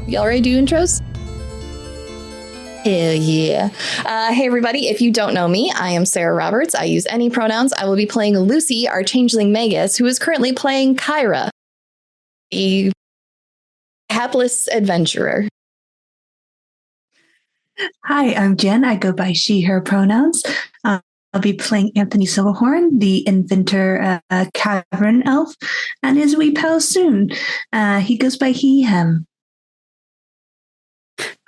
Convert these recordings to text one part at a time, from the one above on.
Y'all ready to do intros? Hell yeah. Hey everybody, if you don't know me, I am Sarah Roberts. I use any pronouns. I will be playing Lucy, our changeling Magus, who is currently playing Kyra, a hapless adventurer. Hi, I'm Jen. I go by she, her pronouns. I'll be playing Anthony Silverhorn, the inventor cavern elf, and his wee pal soon. He goes by he, him.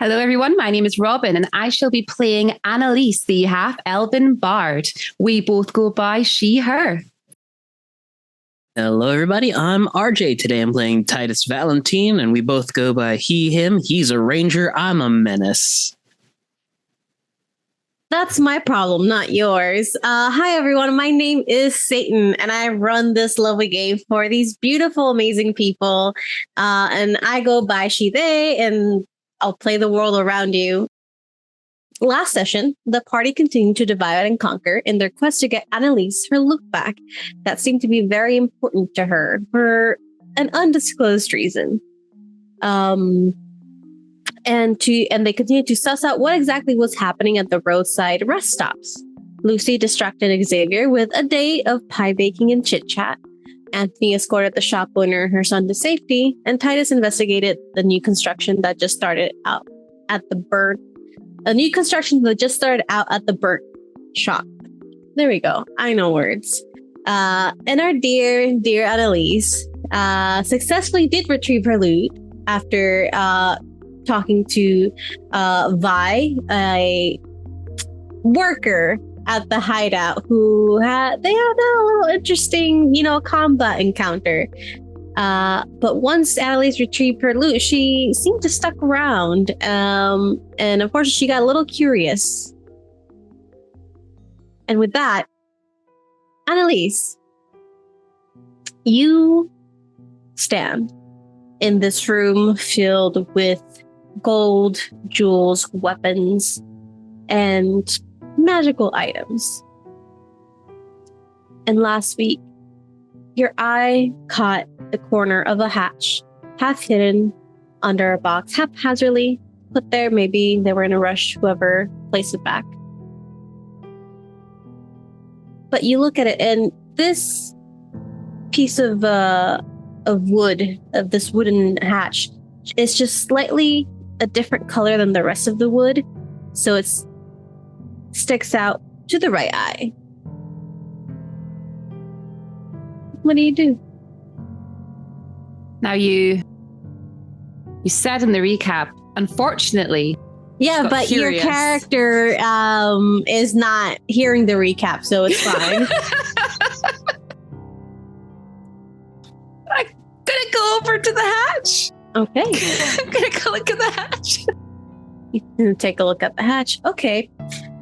Hello, everyone. My name is Robin, and I shall be playing Annelisse, the half-elven bard. We both go by she, her. Hello, everybody. I'm RJ. Today I'm playing Titus Valentine, and we both go by he, him. He's a ranger. I'm a menace. That's my problem, not yours. Hi, everyone. My name is Satan, and I run this lovely game for these beautiful, amazing people. And I go by she, they, and I'll play the world around you. Last session, the party continued to divide and conquer in their quest to get Annelisse her look back. That seemed to be very important to her for an undisclosed reason. And they continued to suss out what exactly was happening at the roadside rest stops. Lucy distracted Xavier with a day of pie baking and chit-chat. Anthony escorted the shop owner and her son to safety, and Titus investigated the new construction that just started out at the burnt shop. There we go. I know words. And our dear Annelisse successfully did retrieve her loot after talking to Vi, a worker at the hideout, who had a little interesting, combat encounter. But once Annelisse retrieved her loot, she seemed to stuck around, and unfortunately, she got a little curious. And with that, Annelisse, you stand in this room filled with gold, jewels, weapons, and magical items. And last week, your eye caught the corner of a hatch, half hidden under a box, haphazardly put there. Maybe they were in a rush, whoever placed it back. But you look at it, and this piece of wood, of this wooden hatch, is just slightly a different color than the rest of the wood. So it sticks out to the right eye. What do you do? Now you said in the recap, unfortunately. Yeah, but curious. Your character is not hearing the recap, so it's fine. I'm gonna go over to the hatch. Okay. I'm gonna go look at the hatch. You can take a look at the hatch. Okay.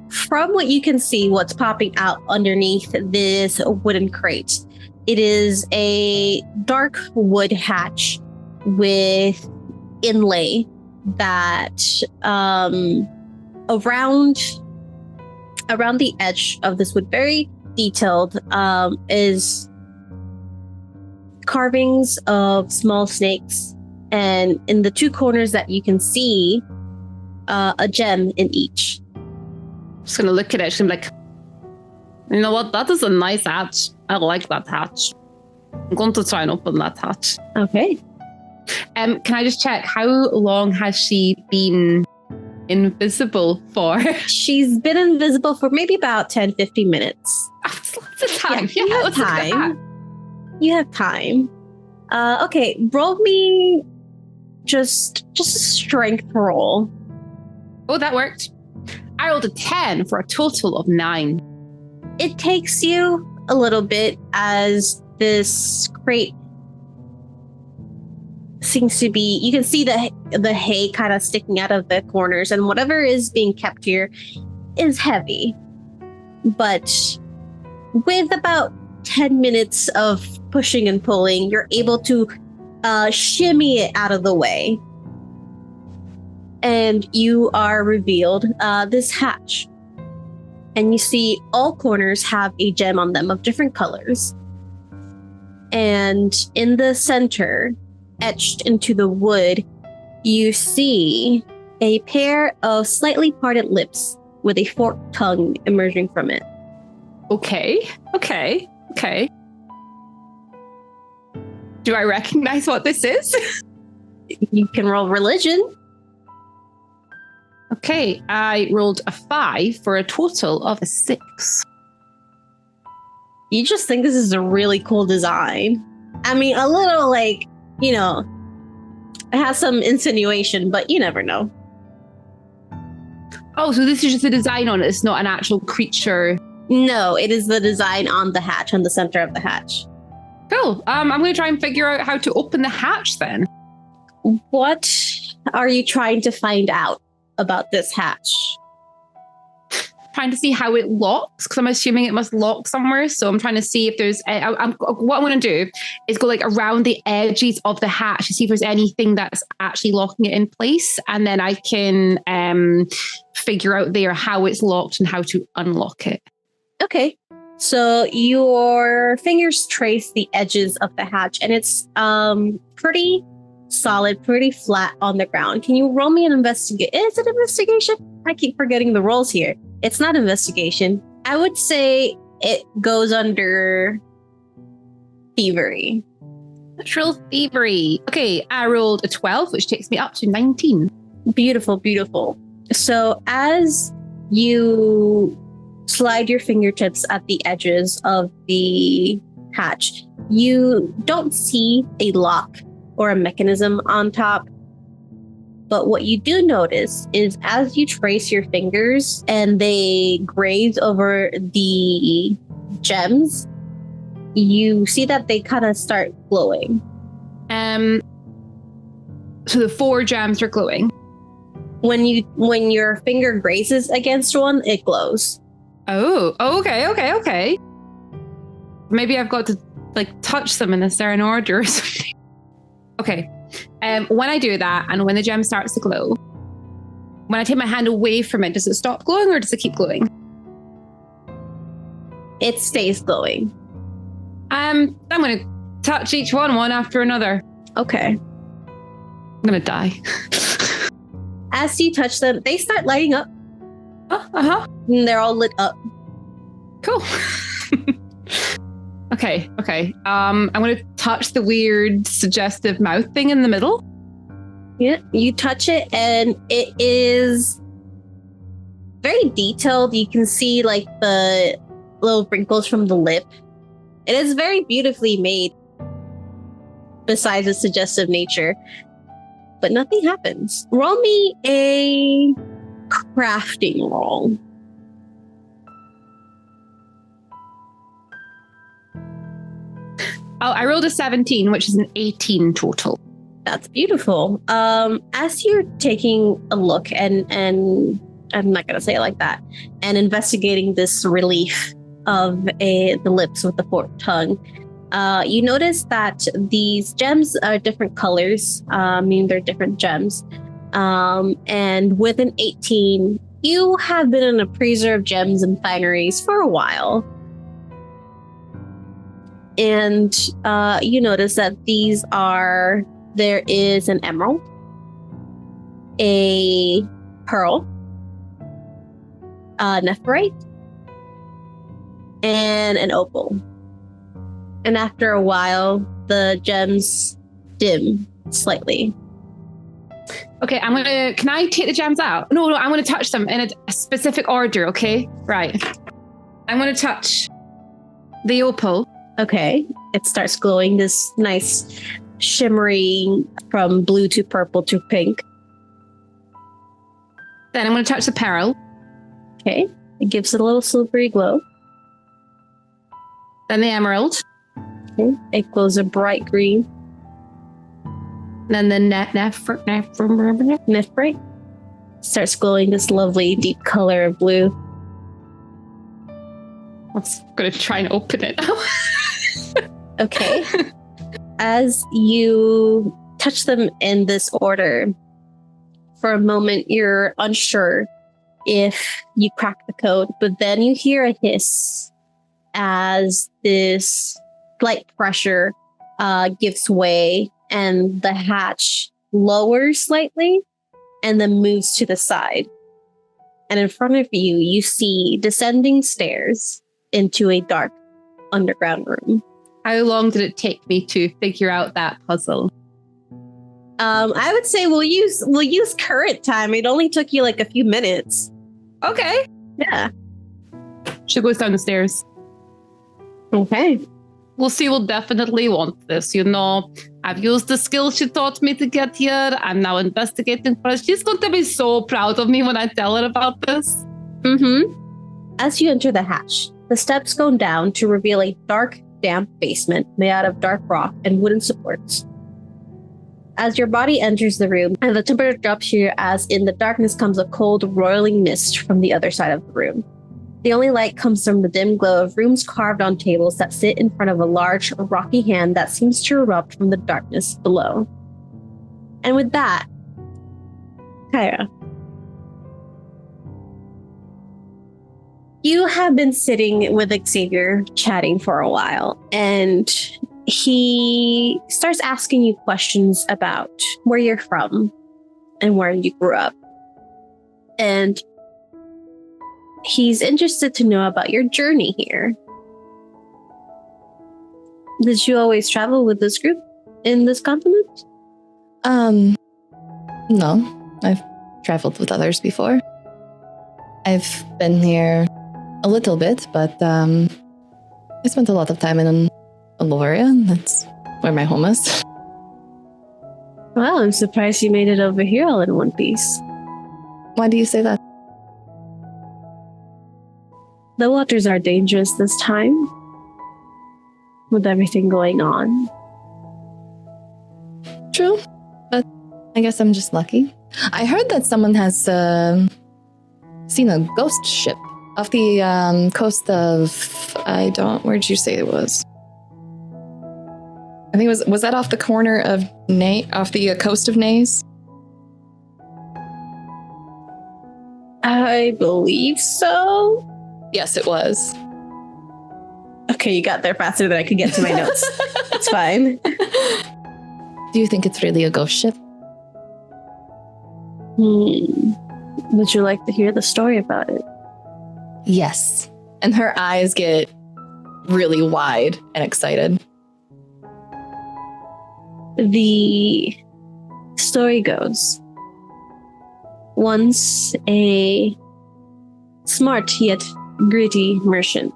From what you can see, what's popping out underneath this wooden crate, it is a dark wood hatch with inlay that around the edge of this wood, very detailed, is carvings of small snakes, and in the two corners that you can see, a gem in each. I'm just gonna look at it. She's like, you know what? That is a nice hatch. I like that hatch. I'm going to try and open that hatch. Okay. Can I just check, how long has she been invisible for? She's been invisible for maybe about 10-15 minutes. That's lots of time. Yeah, you have time. You have time. Okay, roll me just a strength roll. Oh, that worked. I rolled a 10 for a total of 9. It takes you a little bit as this crate seems to be, you can see the hay kind of sticking out of the corners, and whatever is being kept here is heavy. But with about 10 minutes of pushing and pulling, you're able to shimmy it out of the way. And you are revealed this hatch. And you see all corners have a gem on them of different colors. And in the center, etched into the wood, you see a pair of slightly parted lips with a forked tongue emerging from it. Okay. Do I recognize what this is? You can roll religion. Okay, I rolled a 5 for a total of a 6. You just think this is a really cool design. I mean, a little like, it has some insinuation, but you never know. Oh, so this is just a design on it. It's not an actual creature. No, it is the design on the hatch, on the center of the hatch. Cool. I'm going to try and figure out how to open the hatch then. What are you trying to find out about this hatch? Trying to see how it locks, because I'm assuming it must lock somewhere. So I'm trying to see if there's what I'm going to do is go like around the edges of the hatch to see if there's anything that's actually locking it in place, and then I can figure out there how it's locked and how to unlock it. Okay, so your fingers trace the edges of the hatch, and it's pretty solid, pretty flat on the ground. Can you roll me an investigation? Is it investigation? I keep forgetting the rolls here. It's not investigation. I would say it goes under thievery. Natural thievery. Okay, I rolled a 12, which takes me up to 19. Beautiful, beautiful. So as you slide your fingertips at the edges of the hatch, you don't see a lock or a mechanism on top. But what you do notice is as you trace your fingers and they graze over the gems, you see that they kind of start glowing. So the 4 gems are glowing. When your finger grazes against one, it glows. Oh, okay. Maybe I've got to like touch them in a certain order or something. Okay. When I do that and when the gem starts to glow, when I take my hand away from it, does it stop glowing or does it keep glowing? It stays glowing. I'm going to touch each one after another. Okay. I'm going to die. As you touch them, they start lighting up. And they're all lit up. Cool. Okay. I'm going to touch the weird suggestive mouth thing in the middle. Yeah, you touch it and it is very detailed. You can see like the little wrinkles from the lip. It is very beautifully made besides its suggestive nature. But nothing happens. Roll me a crafting roll. Oh, I rolled a 17, which is an 18 total. That's beautiful. As you're taking a look and I'm not going to say it like that, and investigating this relief of the lips with the forked tongue, you notice that these gems are different colors. They're different gems. And with an 18, you have been an appraiser of gems and fineries for a while. And you notice that there is an emerald, a pearl, a nephrite, and an opal. And after a while, the gems dim slightly. Okay, can I take the gems out? No, I'm going to touch them in a specific order, okay? Right. I'm going to touch the opal. Okay, it starts glowing this nice shimmering from blue to purple to pink. Then I'm going to touch the pearl. Okay, it gives it a little silvery glow. Then the emerald. Okay, it glows a bright green. Then the nephrite starts glowing this lovely deep color of blue. I'm going to try and open it. Okay. As you touch them in this order, for a moment you're unsure if you crack the code, but then you hear a hiss as this slight pressure gives way and the hatch lowers slightly and then moves to the side. And in front of you, you see descending stairs into a dark underground room. How long did it take me to figure out that puzzle? I would say we'll use current time. It only took you like a few minutes. Okay. Yeah. She goes down the stairs. Okay. Lucy will definitely want this. I've used the skills she taught me to get here. I'm now investigating for her. She's going to be so proud of me when I tell her about this. Mm-hmm. As you enter the hatch, the steps go down to reveal a dark, damp basement made out of dark rock and wooden supports. As your body enters the room, and the temperature drops here as in the darkness comes a cold, roiling mist from the other side of the room. The only light comes from the dim glow of rooms carved on tables that sit in front of a large, rocky hand that seems to erupt from the darkness below. And with that, Kyra, you have been sitting with Xavier chatting for a while, and he starts asking you questions about where you're from and where you grew up. And he's interested to know about your journey here. Did you always travel with this group in this continent? No. I've traveled with others before. I've been here a little bit, but I spent a lot of time in Aloria. That's where my home is. Well, I'm surprised you made it over here all in one piece. Why do you say that? The waters are dangerous this time, with everything going on. True, but I guess I'm just lucky. I heard that someone has seen a ghost ship off the coast of... where'd you say it was? I think it was that off the corner of off the coast of Nays? I believe so. Yes, it was. Okay, you got there faster than I could get to my notes. It's fine. Do you think it's really a ghost ship? Would you like to hear the story about it? Yes. And her eyes get really wide and excited. The story goes, once a smart yet gritty merchant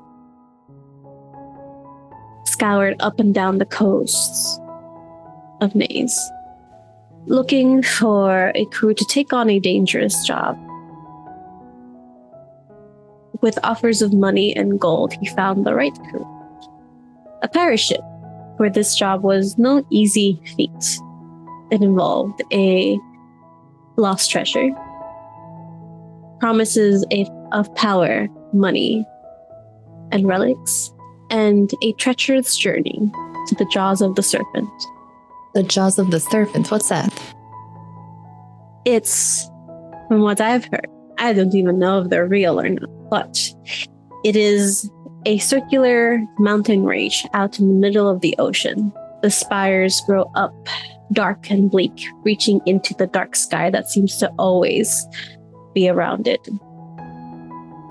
scoured up and down the coasts of Nays, looking for a crew to take on a dangerous job. With offers of money and gold, he found the right crew. A pirate ship, for this job was no easy feat. It involved a lost treasure, promises of power, money, and relics, and a treacherous journey to the jaws of the serpent. The jaws of the serpent, what's that? It's, from what I've heard, I don't even know if they're real or not, but it is a circular mountain range out in the middle of the ocean. The spires grow up dark and bleak, reaching into the dark sky that seems to always be around it.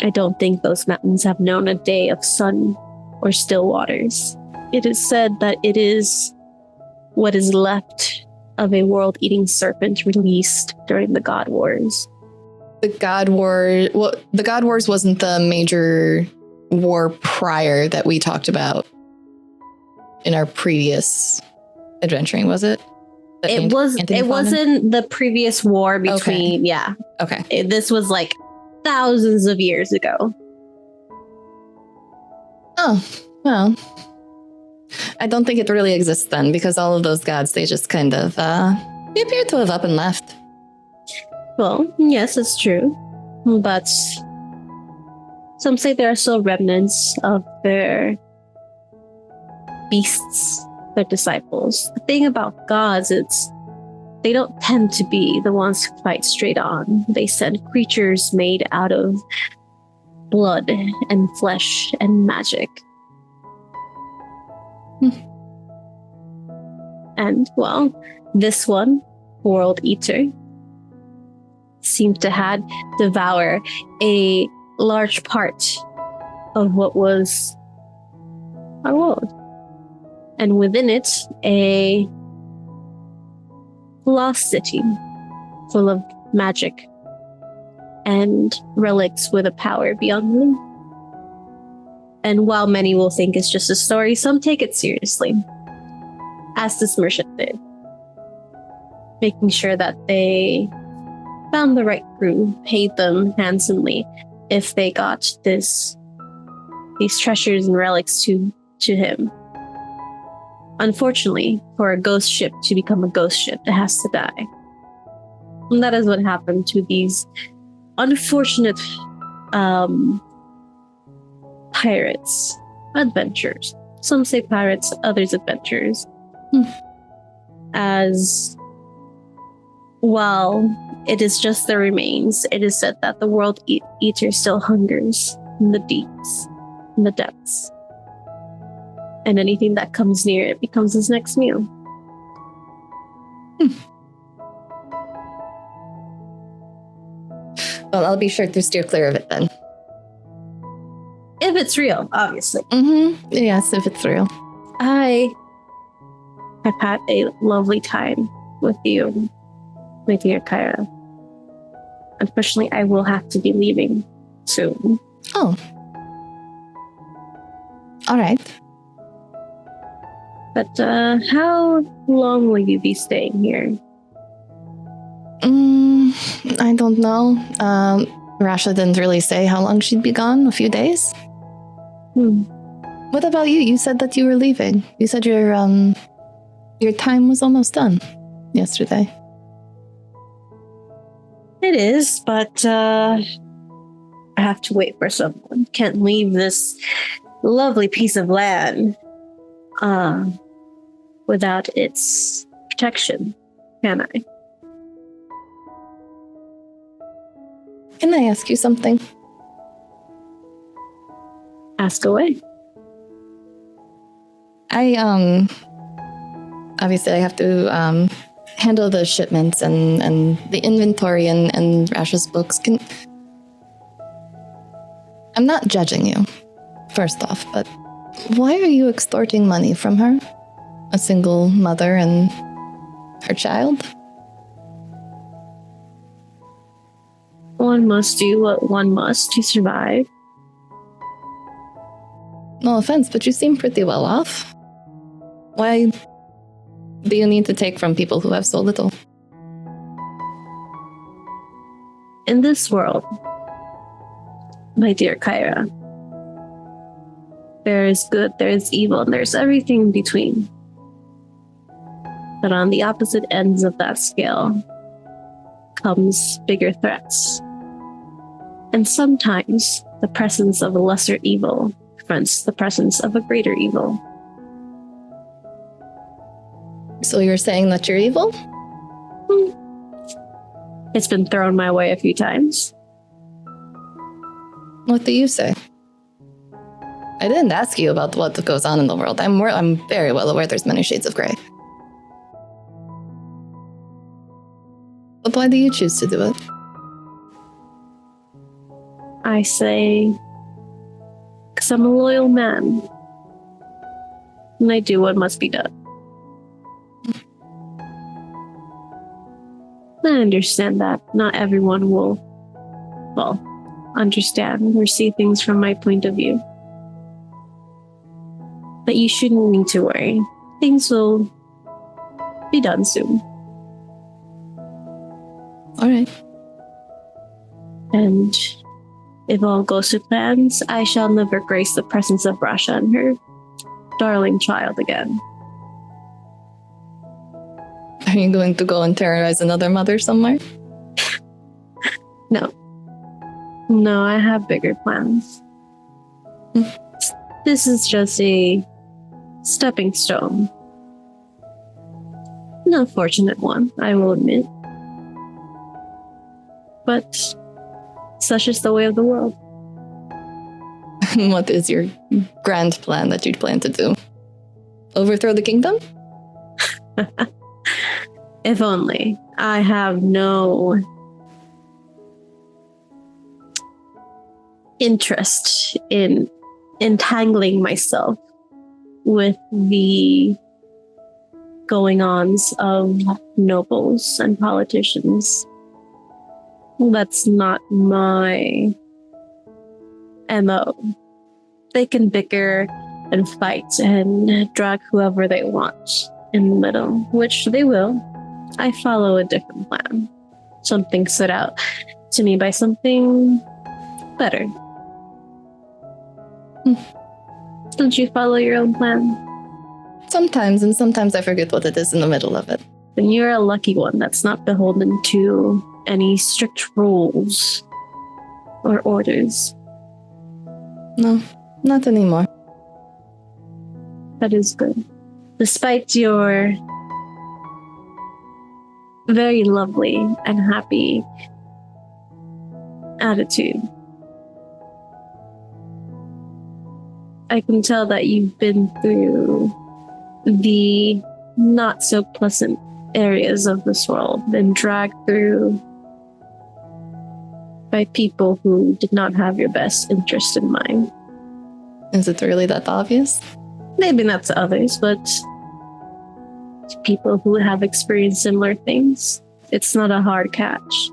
I don't think those mountains have known a day of sun or still waters. It is said that it is what is left of a world-eating serpent released during the God Wars. The God War... Well, the God Wars wasn't the major war prior that we talked about in our previous adventuring, was it? It wasn't the previous war between... Okay. Yeah. Okay. This was like thousands of years ago. Oh, well... I don't think it really exists then, because all of those gods, they just kind of, they appear to have up and left. Well, yes, it's true. But some say there are still remnants of their beasts, their disciples. The thing about gods, they don't tend to be the ones who fight straight on. They send creatures made out of blood and flesh and magic. And, well, this one world eater seemed to had devour a large part of what was our world. And within it, a lost city full of magic and relics with a power beyond belief. And while many will think it's just a story, some take it seriously, as this merchant did, making sure that they found the right crew, paid them handsomely if they got these treasures and relics to him. Unfortunately, for a ghost ship to become a ghost ship, it has to die. And that is what happened to these unfortunate pirates, adventurers. Some say pirates, others adventurers. As while it is just the remains, it is said that the world eater still hungers in the deeps, in the depths. And anything that comes near it becomes his next meal. Well, I'll be sure to steer clear of it then. If it's real, obviously. Yes, if it's real. I have had a lovely time with you, my dear Kyra. Unfortunately, I will have to be leaving soon. Oh. All right. But how long will you be staying here? I don't know. Rasha didn't really say how long she'd be gone. A few days. What about you? You said that you were leaving. You said your time was almost done yesterday. It is, but I have to wait for someone. Can't leave this lovely piece of land without its protection, can I? Can I ask you something? Ask away. Obviously I have to handle the shipments and the inventory and Rasha's books. I'm not judging you, first off, but why are you extorting money from her? A single mother and her child? One must do what one must to survive. No offense, but you seem pretty well off. Why do you need to take from people who have so little? In this world, my dear Kyra, there is good, there is evil, and there's everything in between. But on the opposite ends of that scale comes bigger threats. And sometimes the presence of a lesser evil confronts the presence of a greater evil. So you're saying that you're evil? It's been thrown my way a few times. What do you say? I didn't ask you about what goes on in the world. I'm very well aware there's many shades of gray. But why do you choose to do it? I say, because I'm a loyal man. And I do what must be done. I understand that not everyone will, understand or see things from my point of view. But you shouldn't need to worry. Things will be done soon. All right. And if all goes to plans, I shall never grace the presence of Rasha and her darling child again. Are you going to go and terrorize another mother somewhere? No, I have bigger plans. This is just a stepping stone. An unfortunate one, I will admit. But such is the way of the world. What is your grand plan that you'd plan to do? Overthrow the kingdom? If only. I have no interest in entangling myself with the going-ons of nobles and politicians. That's not my MO. They can bicker and fight and drag whoever they want in the middle, which they will. I follow a different plan. Something set out to me by something better. Don't you follow your own plan? Sometimes, and sometimes I forget what it is in the middle of it. Then you're a lucky one that's not beholden to any strict rules or orders. No, not anymore. That is good. Despite your very lovely and happy attitude, I can tell that you've been through the not so pleasant areas of this world, been dragged through by people who did not have your best interest in mind. Is it really that obvious? Maybe not to others, but to people who have experienced similar things, it's not a hard catch.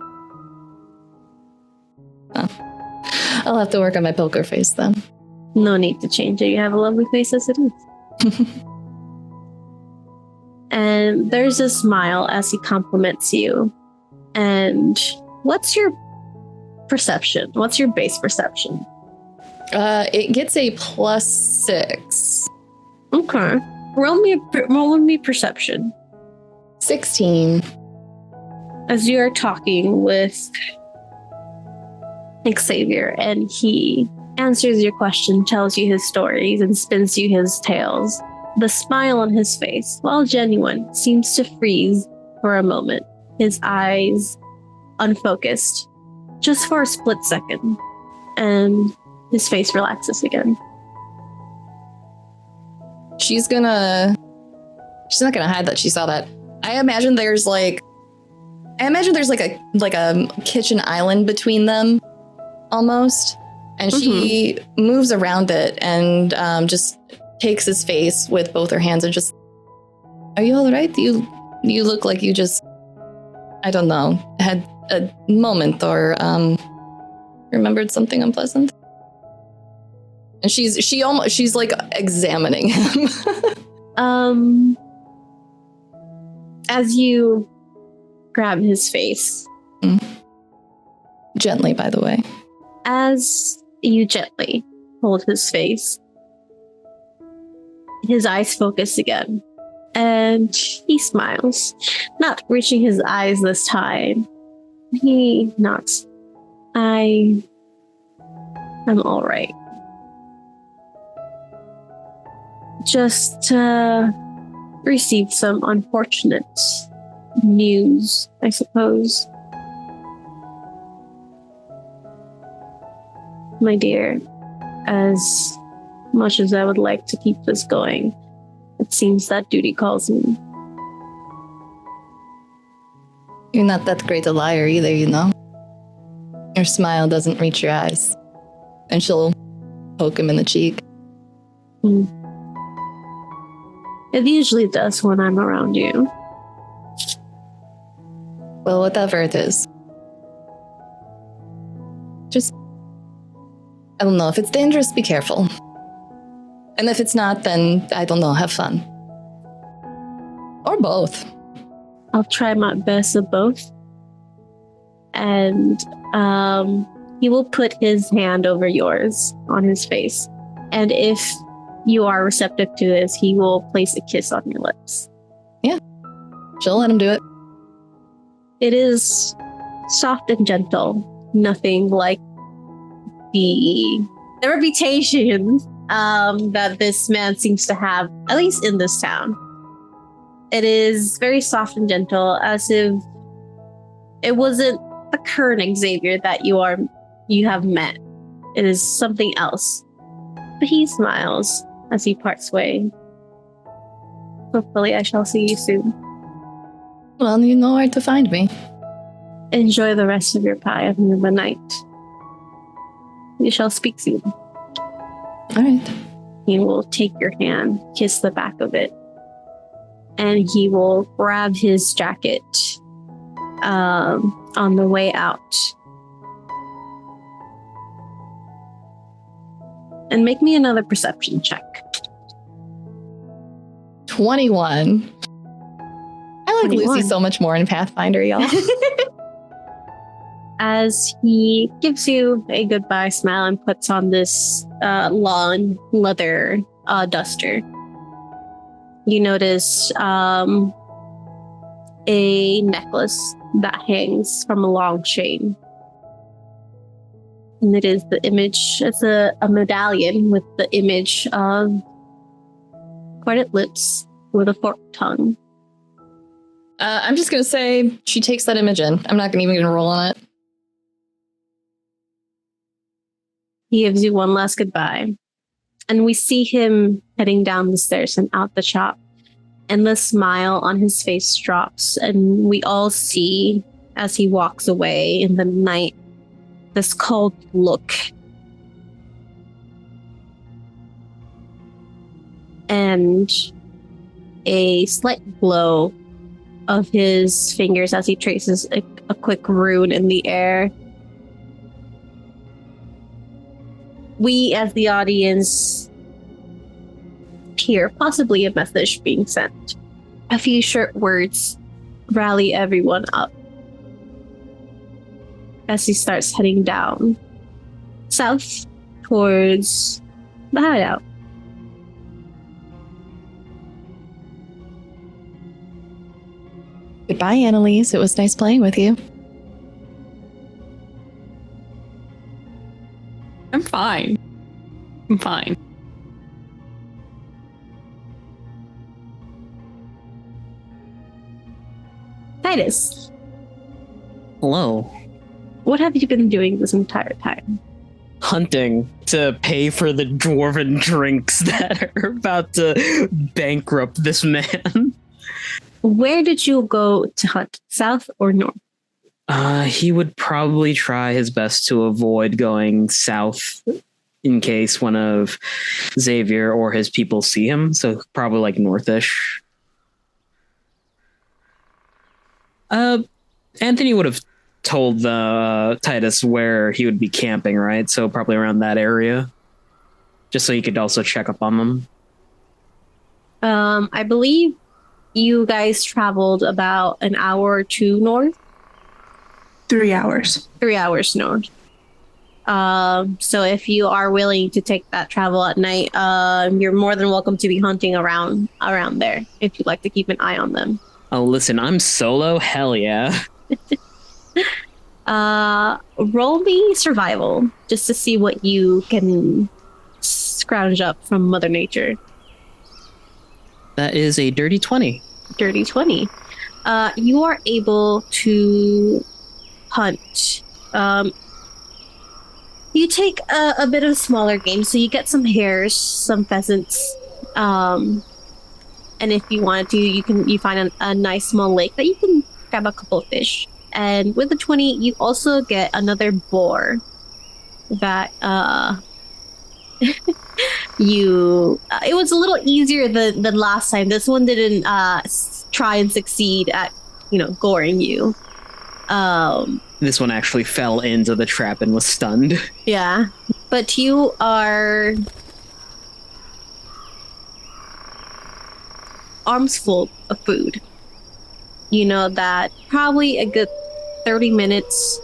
I'll have to work on my poker face then. No need to change it. You have a lovely face as it is. And there's a smile as he compliments you. And what's your perception? What's your base perception? It gets a +6. Okay. Roll me perception. 16. As you are talking with Xavier, and he answers your question, tells you his stories, and spins you his tales, the smile on his face, while genuine, seems to freeze for a moment, his eyes unfocused, just for a split second, and his face relaxes again. She's not gonna hide that she saw that. I imagine there's like a kitchen island between them, almost, and she moves around it and just takes his face with both her hands and just, "Are you all right? You look like you just, I don't know, had a moment or remembered something unpleasant." And she's like examining him. As you grab his face. Gently, by the way. As you gently hold his face, his eyes focus again, and he smiles, not reaching his eyes this time. He nods. I'm all right. Just received some unfortunate news, I suppose. My dear, as much as I would like to keep this going, it seems that duty calls me. You're not that great a liar either, you know? Your smile doesn't reach your eyes. And she'll poke him in the cheek. It usually does when I'm around you. Well, whatever it is. Just, I don't know, if it's dangerous, be careful. And if it's not, then, I don't know, have fun. Or both. I'll try my best of both. And he will put his hand over yours on his face. And if you are receptive to this, he will place a kiss on your lips. Yeah. She'll let him do it. It is soft and gentle. Nothing like the reputation that this man seems to have, at least in this town. It is very soft and gentle, as if it wasn't the current Xavier that you have met. It is something else. But he smiles as he parts way. Hopefully I shall see you soon. Well, you know where to find me. Enjoy the rest of your pie of the night. We shall speak soon. All right. He will take your hand, kiss the back of it, and he will grab his jacket on the way out. And make me another perception check. 21. I like 21. Lucy so much more in Pathfinder, y'all. As he gives you a goodbye smile and puts on this long leather duster, you notice a necklace that hangs from a long chain. And it is the image, it's a medallion with the image of parted lips with a forked tongue. I'm just going to say she takes that image in. I'm not even going to roll on it. He gives you one last goodbye. And we see him heading down the stairs and out the shop. And the smile on his face drops. And we all see, as he walks away in the night, this cold look. And a slight glow of his fingers as he traces a quick rune in the air. We, as the audience, hear possibly a message being sent. A few short words rally everyone up as he starts heading down south towards the hideout. Goodbye, Annelisse. It was nice playing with you. I'm fine. I'm fine. Titus, Hello. what have you been doing this entire time? Hunting to pay for the dwarven drinks that are about to bankrupt this man. Where did you go to hunt? South or north? He would probably try his best to avoid going south in case one of Xavier or his people see him. So probably like northish. Anthony would have told Titus where he would be camping, right? So probably around that area, just so he could also check up on them. I believe you guys traveled about an hour or two north. 3 hours. 3 hours north. So if you are willing to take that travel at night, you're more than welcome to be hunting around there if you'd like to keep an eye on them. Oh, listen, I'm solo. Hell yeah. Roll me survival just to see what you can scrounge up from Mother Nature. That is a dirty 20. Dirty 20. You are able to hunt. You take a bit of smaller game, so you get some hares, some pheasants, and if you wanted to, you find a nice small lake that you can grab a couple of fish. And with the 20, you also get another boar that it was a little easier than last time. This one didn't try and succeed at goring you. This one actually fell into the trap and was stunned. Yeah, but you are arms full of food. You know that probably a good 30 minutes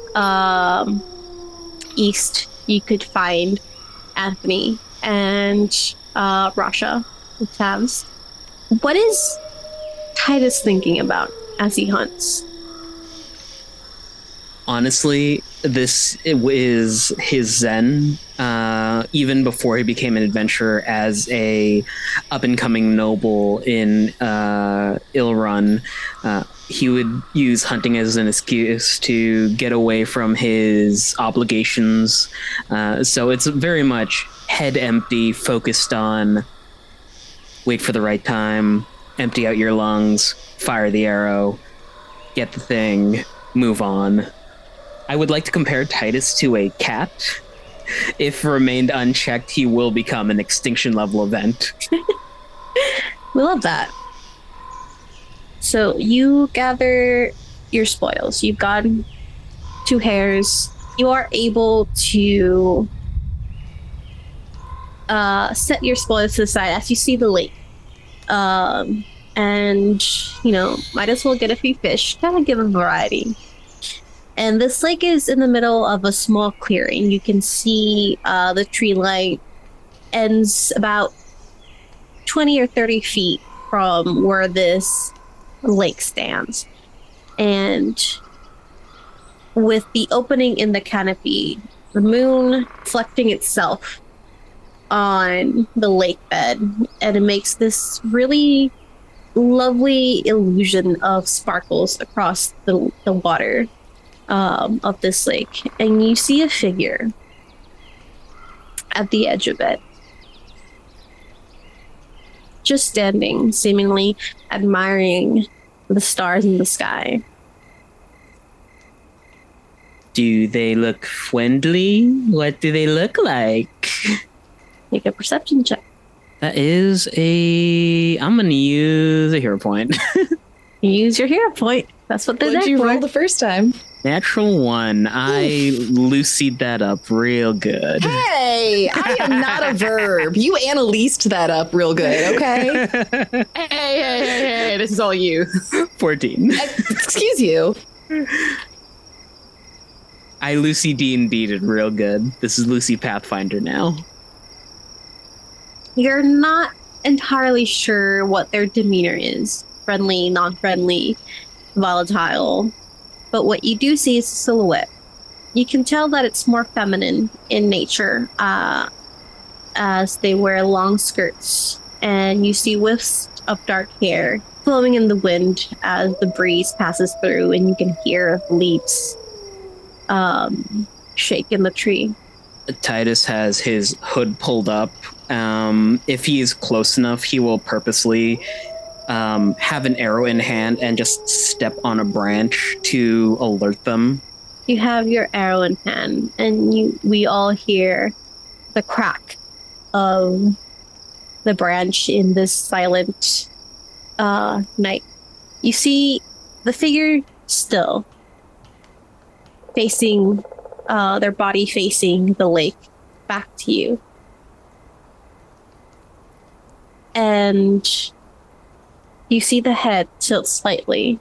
east you could find Anthony and Rasha, the Tavs. What is Titus thinking about as he hunts? Honestly, this is his zen. Even before he became an adventurer as a up-and-coming noble in Ilrun, he would use hunting as an excuse to get away from his obligations. So it's very much head empty, focused on wait for the right time, empty out your lungs, fire the arrow, get the thing, move on. I would like to compare Titus to a cat. If remained unchecked, he will become an extinction level event. We love that. So you gather your spoils. You've got 2 hares. You are able to set your spoils to the side as you see the lake. And, might as well get a few fish, kind of give a variety. And this lake is in the middle of a small clearing. You can see the tree light ends about 20 or 30 feet from where this lake stands. And with the opening in the canopy, the moon reflecting itself on the lake bed, and it makes this really lovely illusion of sparkles across the water of this lake. And you see a figure at the edge of it, just standing, seemingly admiring the stars in the sky. Do they look friendly? What do they look like? Make a perception check. That is I'm going to use a hero point. You use your hero point. That's what they're What there did you for. roll the first time? Natural 1. I Lucy'd that up real good. Hey, I am not a verb. You Annelisse that up real good, okay? Hey, this is all you. 14. Excuse you. I Lucy D&D'd it real good. This is Lucy Pathfinder now. You're not entirely sure what their demeanor is. Friendly, non-friendly, volatile. But what you do see is a silhouette. You can tell that it's more feminine in nature, as they wear long skirts. And you see wisps of dark hair flowing in the wind as the breeze passes through, and you can hear leaves shake in the tree. Titus has his hood pulled up. If he is close enough, he will purposely have an arrow in hand and just step on a branch to alert them. You have your arrow in hand, and we all hear the crack of the branch in this silent night. You see the figure still facing their body facing the lake back to you. And you see the head tilt slightly.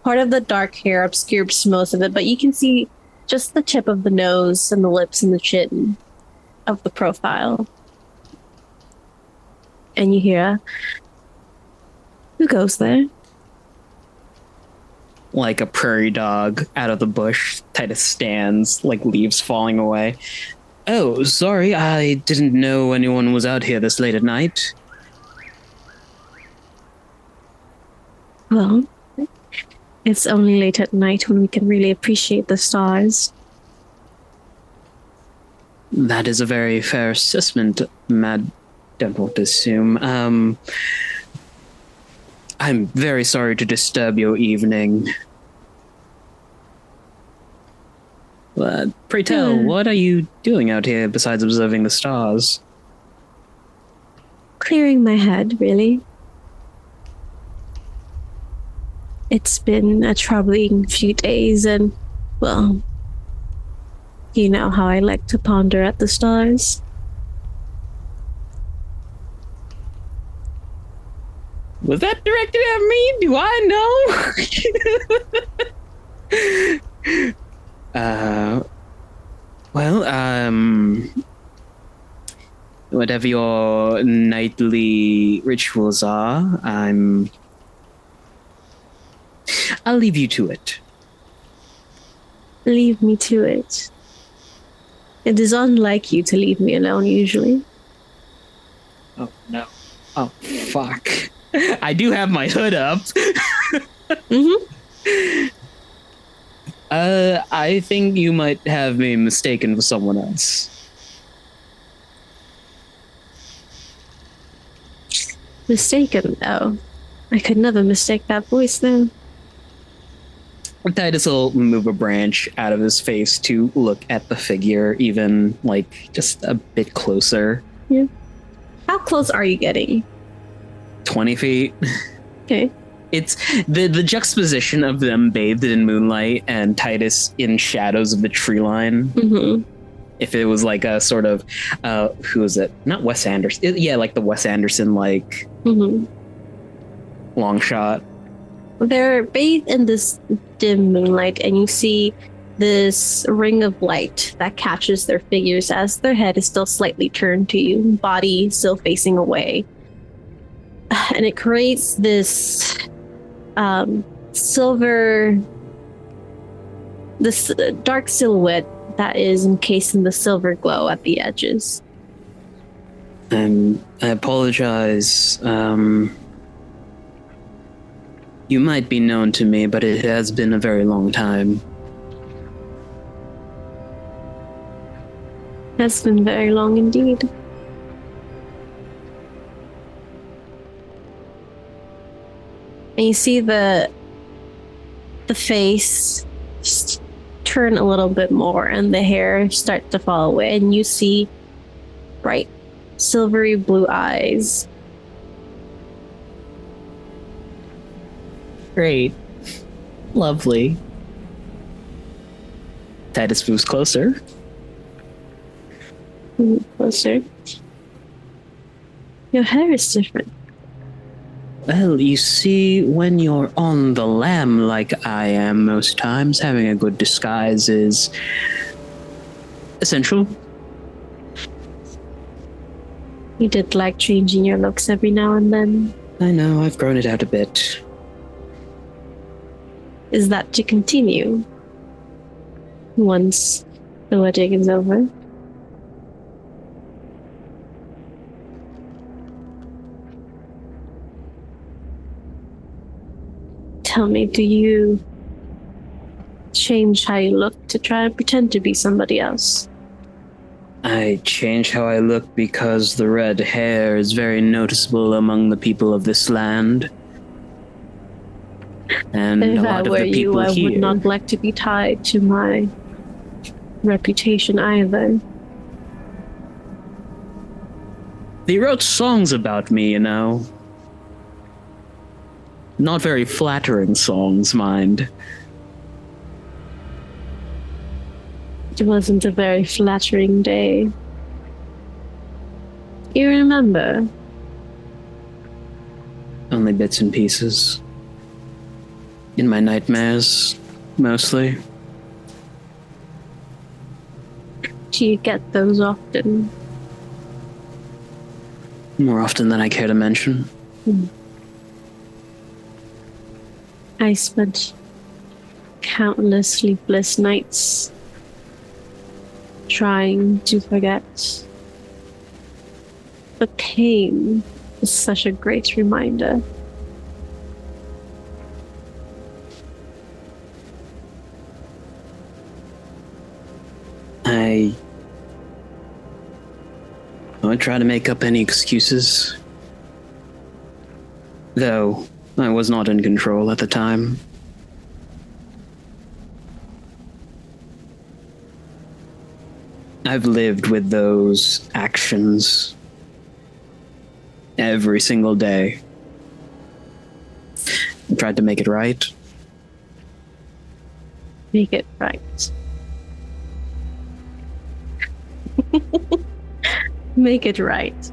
Part of the dark hair obscures most of it, but you can see just the tip of the nose and the lips and the chin of the profile. And you hear, who goes there? Like a prairie dog out of the bush, Titus stands, like leaves falling away. Oh, sorry, I didn't know anyone was out here this late at night. Well, it's only late at night when we can really appreciate the stars. That is a very fair assessment, Madame assume. I'm very sorry to disturb your evening. But pray tell, what are you doing out here besides observing the stars? Clearing my head, really. It's been a troubling few days, and, well, you know how I like to ponder at the stars. Was that directed at me? Do I know? Whatever your nightly rituals are, I'll leave you to it. Leave me to it. It is unlike you to leave me alone, usually. Oh, no. Oh, fuck. I do have my hood up. Mm-hmm. I think you might have me mistaken for someone else. Mistaken, though. I could never mistake that voice, though. Titus will move a branch out of his face to look at the figure, even like just a bit closer. Yeah. How close are you getting? 20 feet. Okay. It's the juxtaposition of them bathed in moonlight and Titus in shadows of the tree line. Mm-hmm. If it was like a sort of, who is it? Not Wes Anderson. Yeah, like the Wes Anderson, like long shot. They're bathed in this dim moonlight, and you see this ring of light that catches their figures as their head is still slightly turned to you, body still facing away. And it creates this this dark silhouette that is encased in the silver glow at the edges. I apologize. You might be known to me, but it has been a very long time. That's been very long indeed. And you see the face just turn a little bit more, and the hair start to fall away, and you see bright silvery blue eyes. Great. Lovely. Titus moves closer. Closer. Your hair is different. Well, you see, when you're on the lam like I am most times, having a good disguise is essential. You did like changing your looks every now and then. I know, I've grown it out a bit. Is that to continue once the wedding is over? Tell me, do you change how you look to try and pretend to be somebody else? I change how I look because the red hair is very noticeable among the people of this land. And if a I lot of were the you, people I here. would not like to be tied to my reputation either. They wrote songs about me, you know. Not very flattering songs, mind. It wasn't a very flattering day. You remember? Only bits and pieces. In my nightmares, mostly. Do you get those often? More often than I care to mention. I spent countless sleepless nights trying to forget. But pain is such a great reminder. I won't try to make up any excuses. Though I was not in control at the time. I've lived with those actions every single day. I tried to make it right. Make it right. Make it right.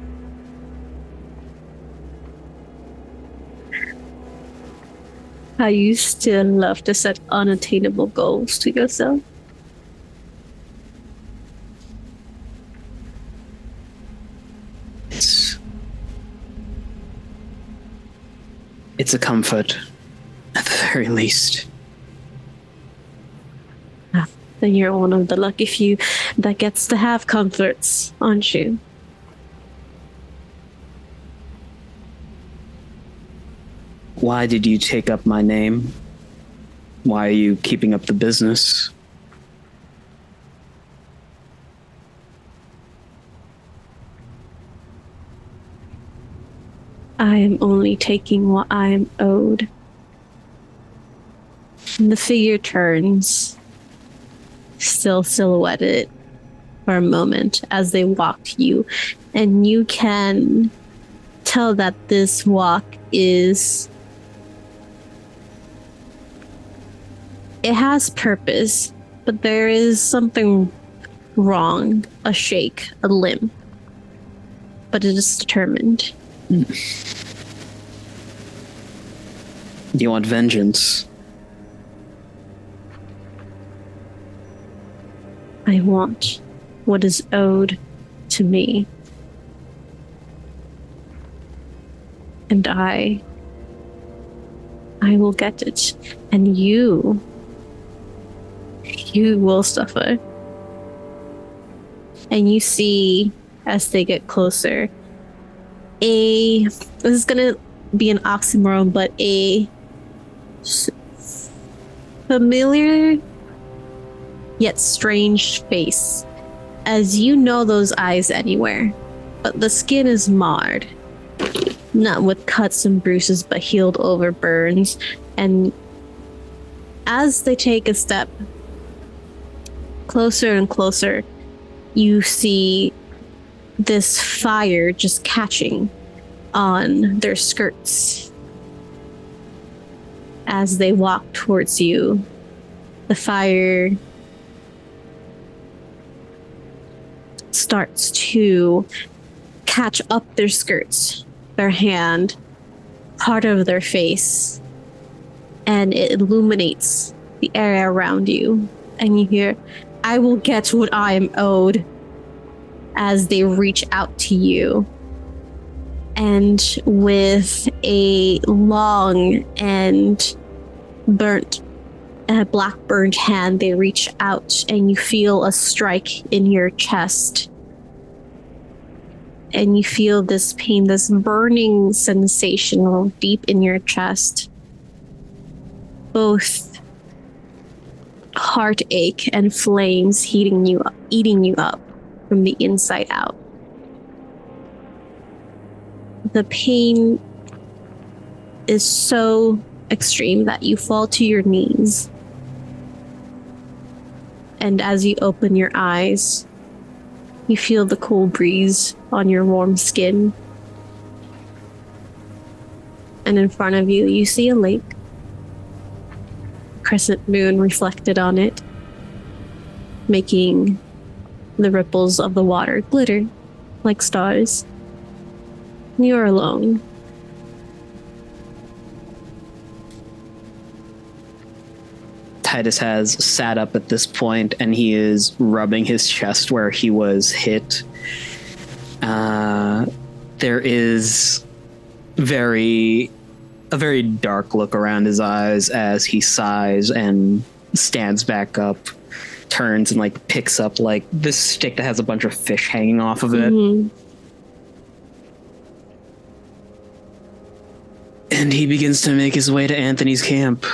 How you still love to set unattainable goals to yourself. It's a comfort, at the very least. Then you're one of the lucky few that gets to have comforts, aren't you? Why did you take up my name? Why are you keeping up the business? I am only taking what I am owed. And the figure turns, still silhouetted for a moment as they walk to you. And you can tell that this walk is... It has purpose, but there is something wrong. A shake, a limp. But it is determined. Do you want vengeance? I want what is owed to me. And I will get it. And you will suffer. And you see, as they get closer, this is gonna be an oxymoron, but a familiar yet strange face, as you know those eyes anywhere, but the skin is marred, not with cuts and bruises, but healed over burns. And as they take a step closer and closer, you see this fire just catching on their skirts. As they walk towards you, the fire starts to catch up their skirts, their hand, part of their face, and it illuminates the area around you. And you hear, "I will get what I am owed," as they reach out to you. And with a long and black burned hand, they reach out, and you feel a strike in your chest. And you feel this pain, this burning sensation deep in your chest. Both heartache and flames eating you up from the inside out. The pain is so extreme that you fall to your knees. And as you open your eyes, you feel the cool breeze on your warm skin. And in front of you, you see a lake. Crescent moon reflected on it, making the ripples of the water glitter like stars. You're alone. Titus has sat up at this point, and he is rubbing his chest where he was hit. There is a very dark look around his eyes as he sighs and stands back up, turns and picks up this stick that has a bunch of fish hanging off of it. Mm-hmm. And he begins to make his way to Anthony's camp.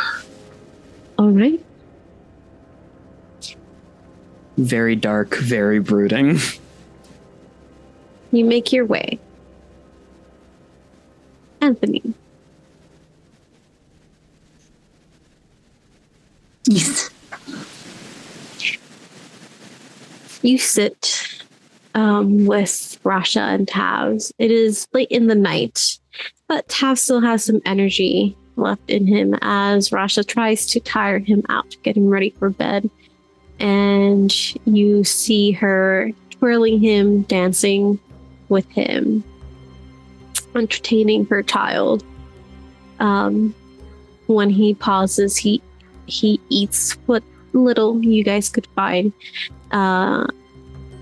All right. Very dark, very brooding. You make your way. Anthony. Yes. You sit with Rasha and Tavs. It is late in the night, but Tav still has some energy left in him as Rasha tries to tire him out, getting ready for bed. And you see her twirling him, dancing with him, entertaining her child. When he pauses, he eats what little you guys could find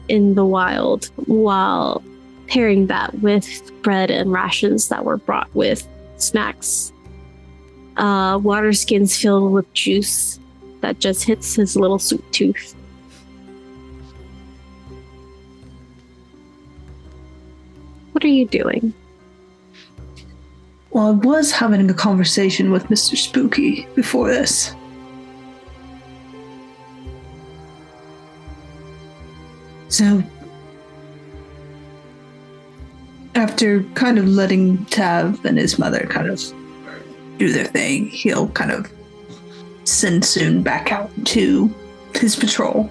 in the wild, while pairing that with bread and rations that were brought with snacks. Water skins filled with juice that just hits his little sweet tooth. What are you doing? Well, I was having a conversation with Mr. Spooky before this. So, after kind of letting Tav and his mother kind of do their thing, he'll kind of send Soon back out to his patrol.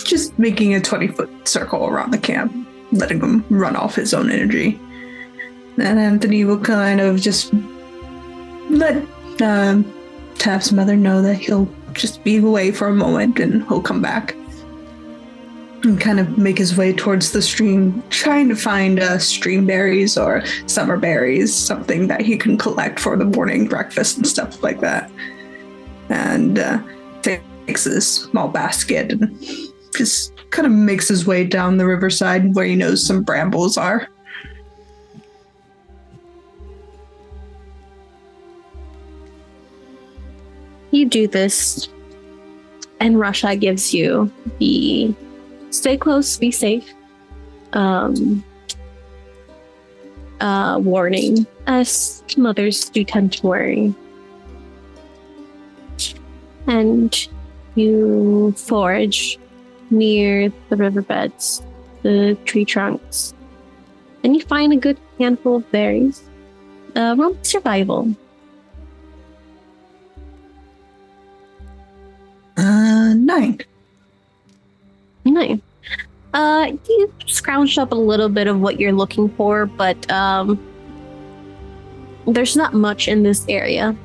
Just making a 20-foot circle around the camp, letting him run off his own energy. And Anthony will kind of just let Taft's mother know that he'll just be away for a moment and he'll come back. And kind of make his way towards the stream, trying to find stream berries or summer berries, something that he can collect for the morning breakfast and stuff like that. And takes this small basket and just kind of makes his way down the riverside where he knows some brambles are. You do this, and Russia gives you the stay close, be safe warning, as mothers do tend to worry. And you forage near the riverbeds, the tree trunks, and you find a good handful of berries. Roll survival. 9. Nice. You scrounged up a little bit of what you're looking for, but there's not much in this area.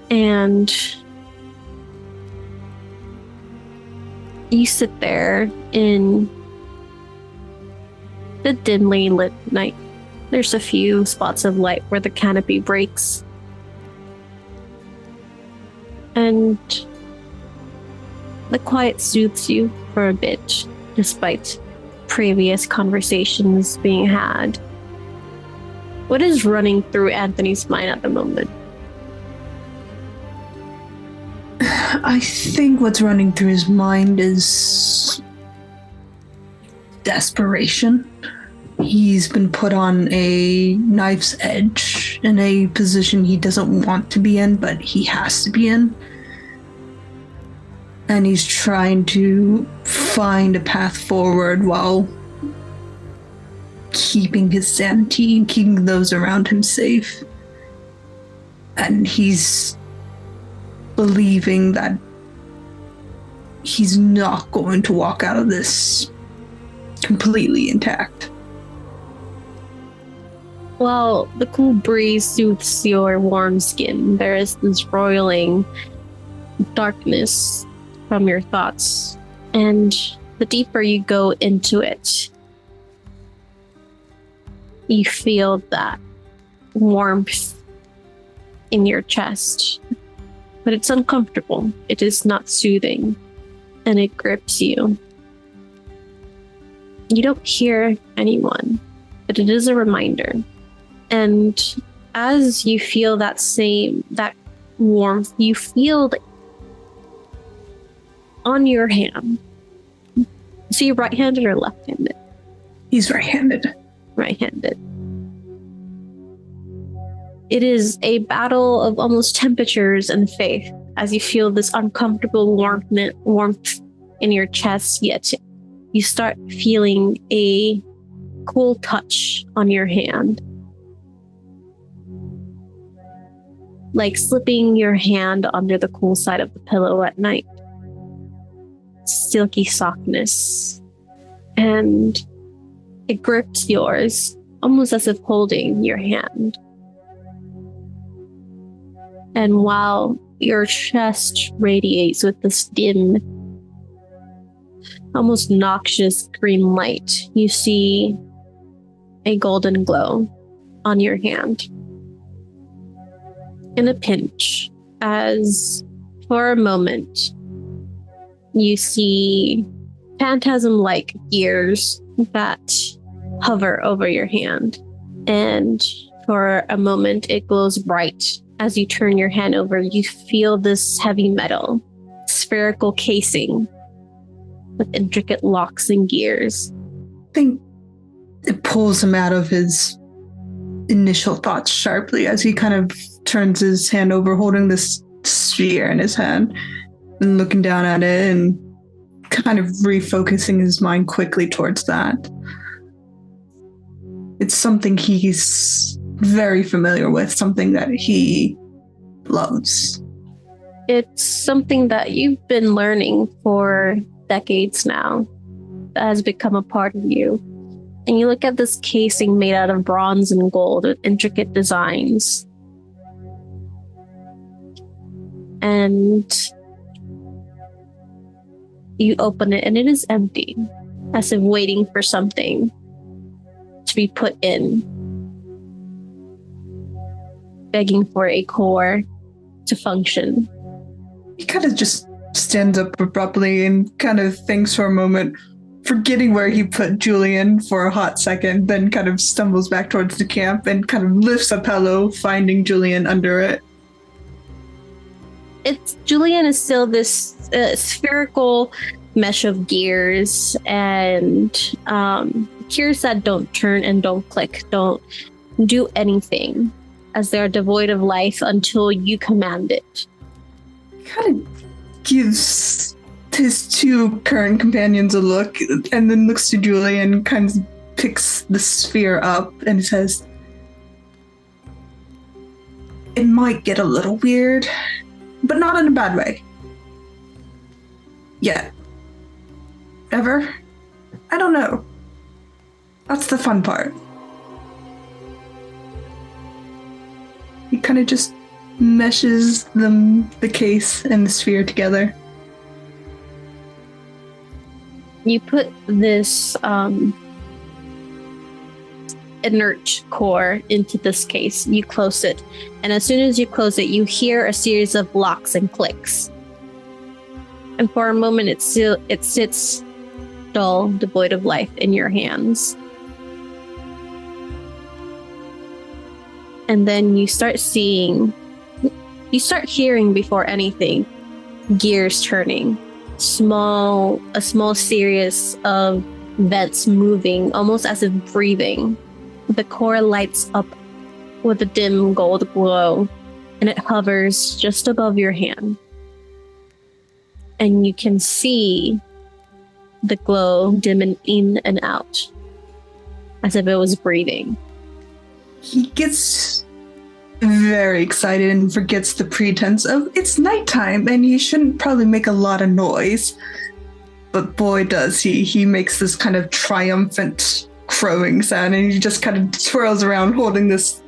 And you sit there in the dimly lit night. There's a few spots of light where the canopy breaks. And the quiet soothes you for a bit, despite previous conversations being had. What is running through Anthony's mind at the moment? I think what's running through his mind is desperation. He's been put on a knife's edge in a position he doesn't want to be in, but he has to be in. And he's trying to find a path forward while keeping his sanity and keeping those around him safe. And he's believing that he's not going to walk out of this completely intact. While the cool breeze soothes your warm skin, there is this roiling darkness from your thoughts. And the deeper you go into it, you feel that warmth in your chest. But it's uncomfortable. It is not soothing. And it grips you. You don't hear anyone, but it is a reminder. And as you feel that warmth, you feel on your hand. So you're right-handed or left-handed? He's right-handed. Right-handed. It is a battle of almost temperatures and faith as you feel this uncomfortable warmth in your chest, yet you start feeling a cool touch on your hand. Like slipping your hand under the cool side of the pillow at night. Silky softness. And it grips yours, almost as if holding your hand. And while your chest radiates with this dim, almost noxious green light, you see a golden glow on your hand. In a pinch, as for a moment, you see phantasm-like gears that hover over your hand. And for a moment, it glows bright. As you turn your hand over, you feel this heavy metal, spherical casing with intricate locks and gears. I think it pulls him out of his initial thoughts sharply as he kind of turns his hand over, holding this sphere in his hand and looking down at it and kind of refocusing his mind quickly towards that. It's something he's very familiar with, something that he loves. It's something that you've been learning for decades now, that has become a part of you. And you look at this casing made out of bronze and gold with intricate designs. And you open it and it is empty, as if waiting for something to be put in, begging for a core to function. He kind of just stands up abruptly and kind of thinks for a moment, forgetting where he put Julian for a hot second, then kind of stumbles back towards the camp and kind of lifts a pillow, finding Julian under it. Julian is still this spherical mesh of gears and gears that don't turn and don't click, don't do anything, as they are devoid of life until you command it. Kind of gives his two current companions a look and then looks to Julian, kind of picks the sphere up and says, "It might get a little weird, but not in a bad way. Yet. Ever? I don't know. That's the fun part." He kind of just meshes the case and the sphere together. You put this inert core into this case. You close it. And as soon as you close it, you hear a series of locks and clicks. And for a moment, it sits dull, devoid of life in your hands. And then you start hearing before anything, gears turning, a small series of vents moving, almost as if breathing. The core lights up with a dim gold glow, and it hovers just above your hand. And you can see the glow dim in and out, as if it was breathing. He gets very excited and forgets the pretense of it's nighttime and he shouldn't probably make a lot of noise. But boy, does he. He makes this kind of triumphant crowing sound and he just kind of swirls around holding this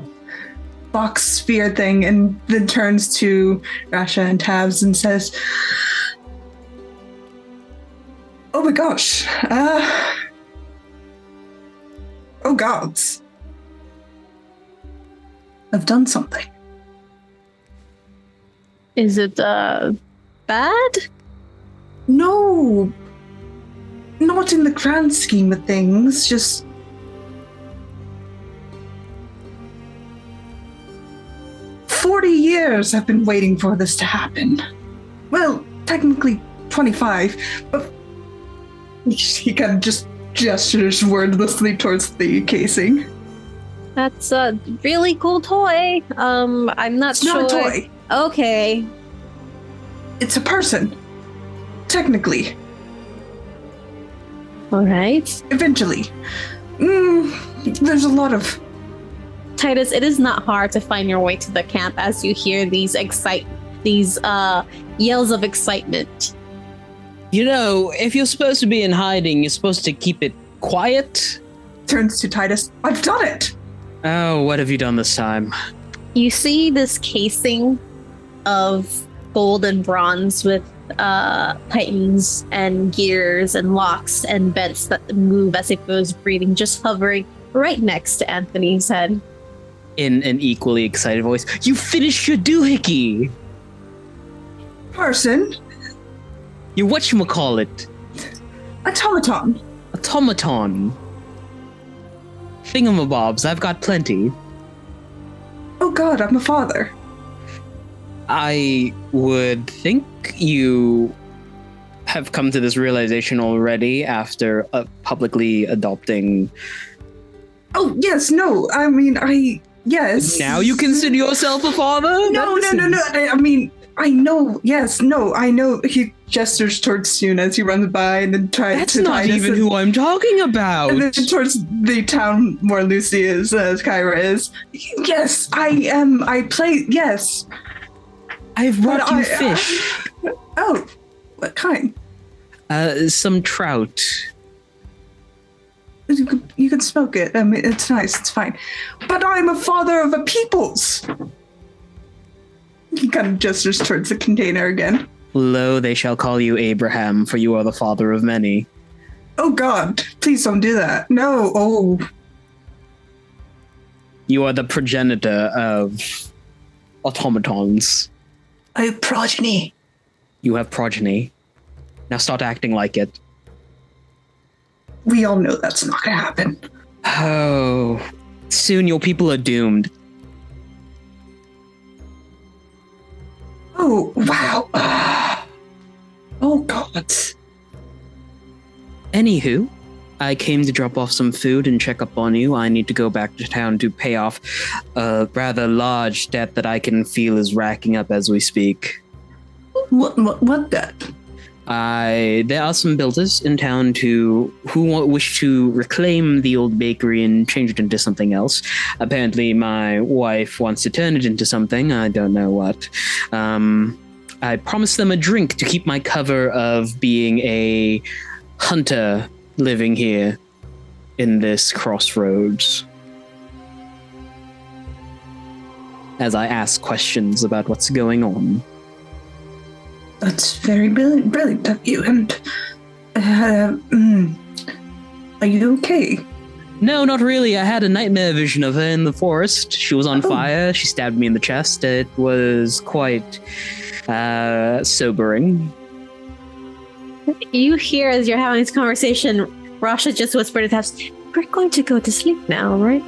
box sphere thing and then turns to Rasha and Tabs and says, "Oh my gosh. Oh gods. I've done something." Is it bad? No. Not in the grand scheme of things, just... "40 years I've been waiting for this to happen. Well, technically 25, but..." He kind of just gestures wordlessly towards the casing. That's a really cool toy. I'm not sure. It's not a toy. Okay. It's a person. Technically. All right. Eventually. There's a lot of... Titus, it is not hard to find your way to the camp as you hear these yells of excitement. You know, if you're supposed to be in hiding, you're supposed to keep it quiet. Turns to Titus. "I've done it!" Oh, what have you done this time? You see this casing of gold and bronze with pythons and gears and locks and vents that move as if it was breathing, just hovering right next to Anthony's head. In an equally excited voice, "You finished your doohickey! Person? Your whatchamacallit? Automaton. Automaton. Thingamabobs, I've got plenty." Oh god, I'm a father. I would think you have come to this realization already after publicly adopting. Oh, yes, no. I mean, yes. Now you consider yourself a father? No. I mean, I know. Yes, no, I know. He gestures towards Soon as he runs by, and then tries That's to not Titus even who I'm talking about. and then towards the town where Lucy is, as Kyra is. Yes, I am. I play. Yes. I've brought you fish. Oh, what kind? Some trout. You can smoke it. I mean, it's nice. It's fine. But I'm a father of a peoples. He kind of gestures towards the container again. Lo, they shall call you Abraham, for you are the father of many. Oh God, please don't do that. No, oh. You are the progenitor of automatons. I have progeny. You have progeny. Now start acting like it. We all know that's not gonna happen. Oh, soon your people are doomed. Oh, wow. Oh God. Anywho, I came to drop off some food and check up on you. I need to go back to town to pay off a rather large debt that I can feel is racking up as we speak. What debt? There are some builders in town who wish to reclaim the old bakery and change it into something else. Apparently, my wife wants to turn it into something. I don't know what. I promised them a drink to keep my cover of being a hunter living here in this crossroads. As I ask questions about what's going on. That's very brilliant of you. And are you okay? No, not really. I had a nightmare vision of her in the forest. She was on fire. She stabbed me in the chest. It was quite sobering. You hear as you're having this conversation, Rasha just whispered to Tabs, "We're going to go to sleep now, right?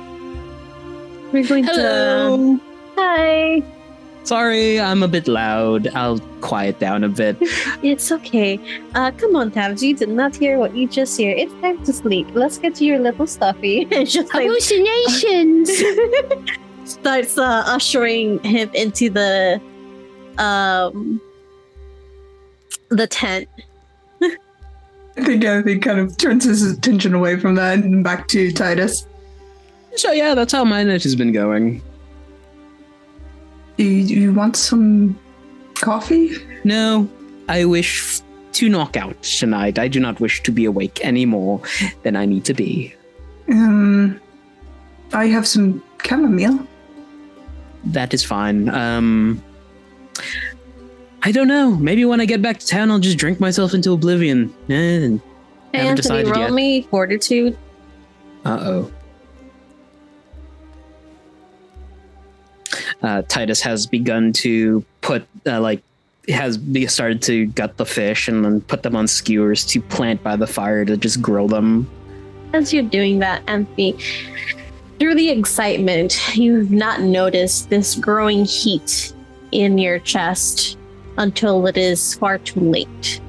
We're going Hello. to... Hi. Sorry, I'm a bit loud. I'll quiet down a bit. It's okay. Come on, Tabs. You did not hear what you just hear. It's time to sleep. Let's get to your little stuffy." It's just like Hallucinations. starts ushering him into the tent. I think kind of turns his attention away from that and back to Titus. So yeah, that's how my night has been going. Do you want some coffee? No, I wish to knock out tonight. I do not wish to be awake any more than I need to be. I have some chamomile. That is fine. I don't know. Maybe when I get back to town, I'll just drink myself into oblivion. Haven't Anthony, decided roll yet. me fortitude. Uh-oh. Titus has begun to put, started to gut the fish and then put them on skewers to plant by the fire to just grill them. As you're doing that, Anthony, through the excitement, you've not noticed this growing heat in your chest until it is far too late.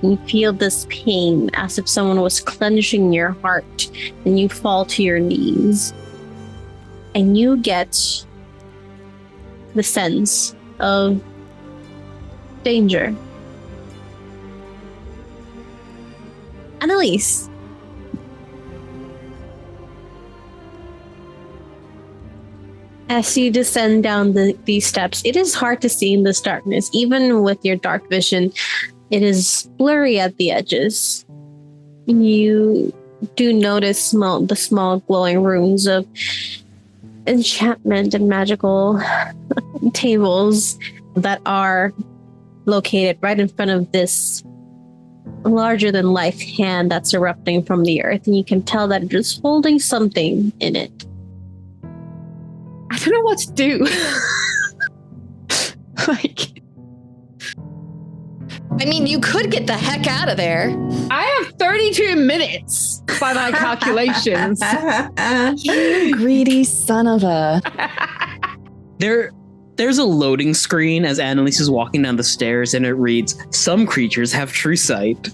You feel this pain as if someone was clenching your heart, and you fall to your knees. And you get the sense of danger. Annelisse. As you descend down these steps, it is hard to see in this darkness. Even with your dark vision, it is blurry at the edges. You do notice the small glowing runes of enchantment and magical tables that are located right in front of this larger than life hand that's erupting from the earth, and you can tell that it is holding something in it. I don't know what to do. I mean, you could get the heck out of there. I have 32 minutes by my calculations. You greedy son of a. There's a loading screen as Annelisse is walking down the stairs, and it reads, "Some creatures have true sight."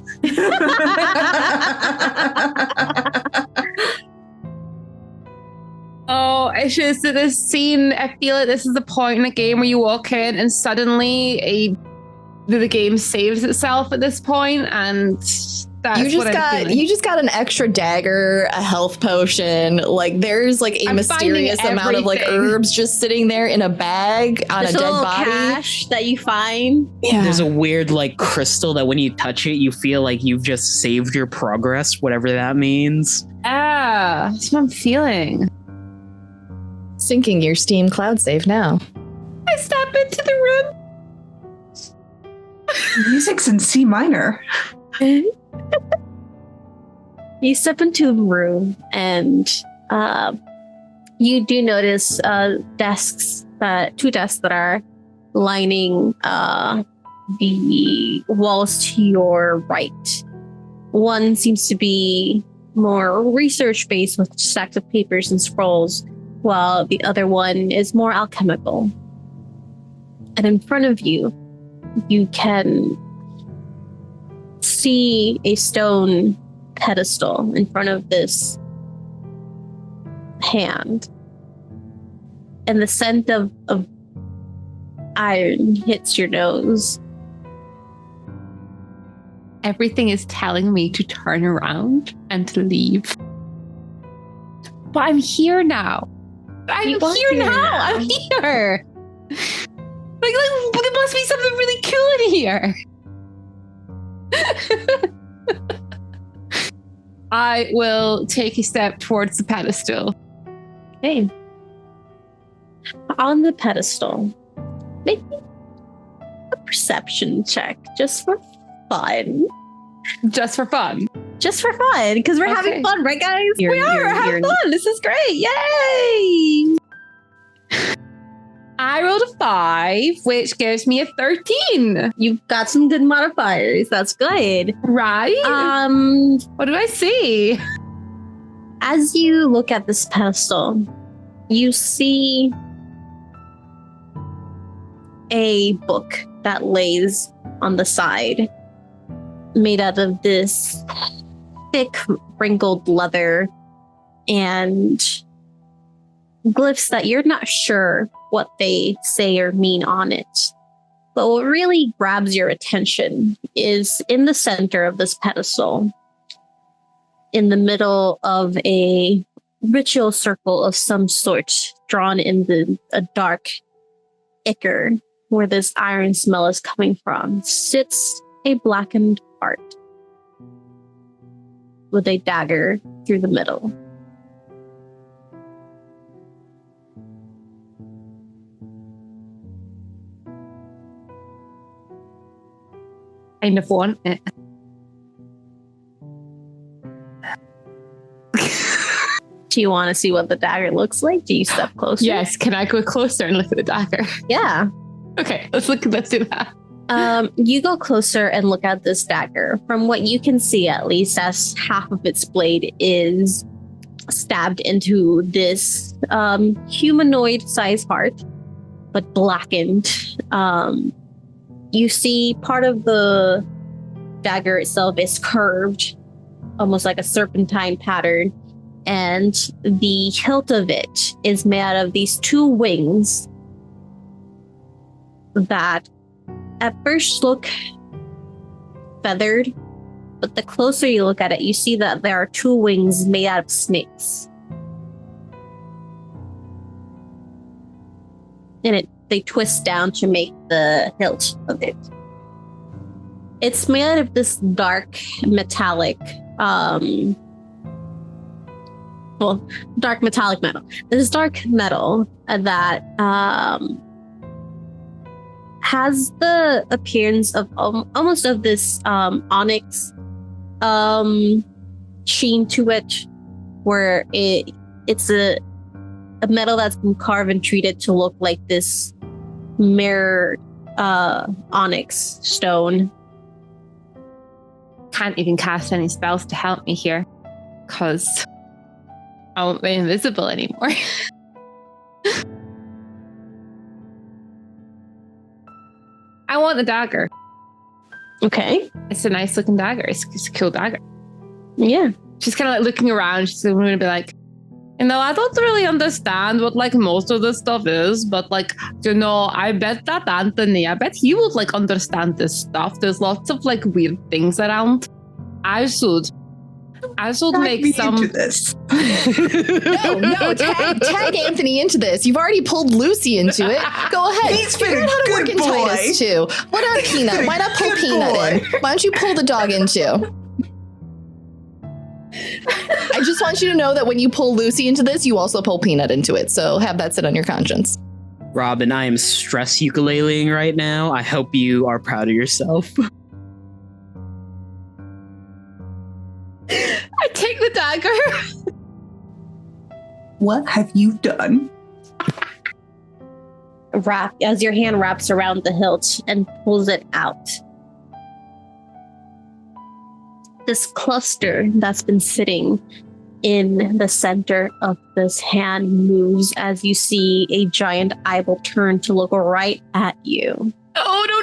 Oh, it's just that this scene, I feel like this is the point in the game where you walk in and suddenly the game saves itself at this point, and that's you just got an extra dagger, a health potion. Like there's like a mysterious amount of like herbs just sitting there in a bag on There's a dead little body. cash that you find. Yeah. There's a weird like crystal that when you touch it, you feel like you've just saved your progress, whatever that means. Ah, that's what I'm feeling. Syncing your Steam cloud save now. I step into the room. Music's in C minor. You step into the room and you do notice two desks that are lining the walls to your right. One seems to be more research-based with stacks of papers and scrolls, while the other one is more alchemical. And in front of you, you can see a stone pedestal in front of this hand. And the scent of iron hits your nose. Everything is telling me to turn around and to leave. But I'm here now. I'm You are here here now. now. I'm here. Like, there must be something really cool in here. I will take a step towards the pedestal. Okay. On the pedestal, make a perception check just for fun. Just for fun. Just for fun, because we're having Okay. fun, right, guys? We are having fun. This is great. Yay! I rolled a 5, which gives me a 13. You've got some good modifiers. That's good. Right? What do I see? As you look at this pedestal, you see a book that lays on the side, made out of this thick, wrinkled leather and glyphs that you're not sure what they say or mean on it. But what really grabs your attention is in the center of this pedestal, in the middle of a ritual circle of some sort, drawn in a dark ichor where this iron smell is coming from, sits a blackened heart with a dagger through the middle. Kind of want it. Do you want to see what the dagger looks like? Do you step closer? Yes, can I go closer and look at the dagger? Yeah. Okay, let's do that. You go closer and look at this dagger. From what you can see, at least, as half of its blade is stabbed into this humanoid-sized heart, but blackened. You see part of the dagger itself is curved, almost like a serpentine pattern, and the hilt of it is made out of these two wings that at first look feathered, but the closer you look at it, you see that there are two wings made out of snakes. And they twist down to make the hilt of it. It's made out of this dark metallic, dark metallic metal. This dark metal that has the appearance of almost of this onyx sheen to it, where it's a metal that's been carved and treated to look like this mirror onyx stone. Can't even cast any spells to help me here, because I won't be invisible anymore. I want the dagger. Okay. It's a nice looking dagger. It's a cool dagger. Yeah. She's kind of like looking around. She's going to be like, I don't really understand what like most of this stuff is, but like, I bet that Anthony, I bet he would like understand this stuff. There's lots of like weird things around. I should make some. Into this. No, tag Anthony into this. You've already pulled Lucy into it. Go ahead. He's been Figure out how to work good in boy. Titus too. What about Peanut? Why not pull Good Peanut boy. in? Why don't you pull the dog in too? I just want you to know that when you pull Lucy into this, you also pull Peanut into it. So have that sit on your conscience. Robin, I am stress ukuleleing right now. I hope you are proud of yourself. I take the dagger. What have you done? As your hand wraps around the hilt and pulls it out. This cluster that's been sitting in the center of this hand moves as you see a giant eyeball turn to look right at you. Oh, no.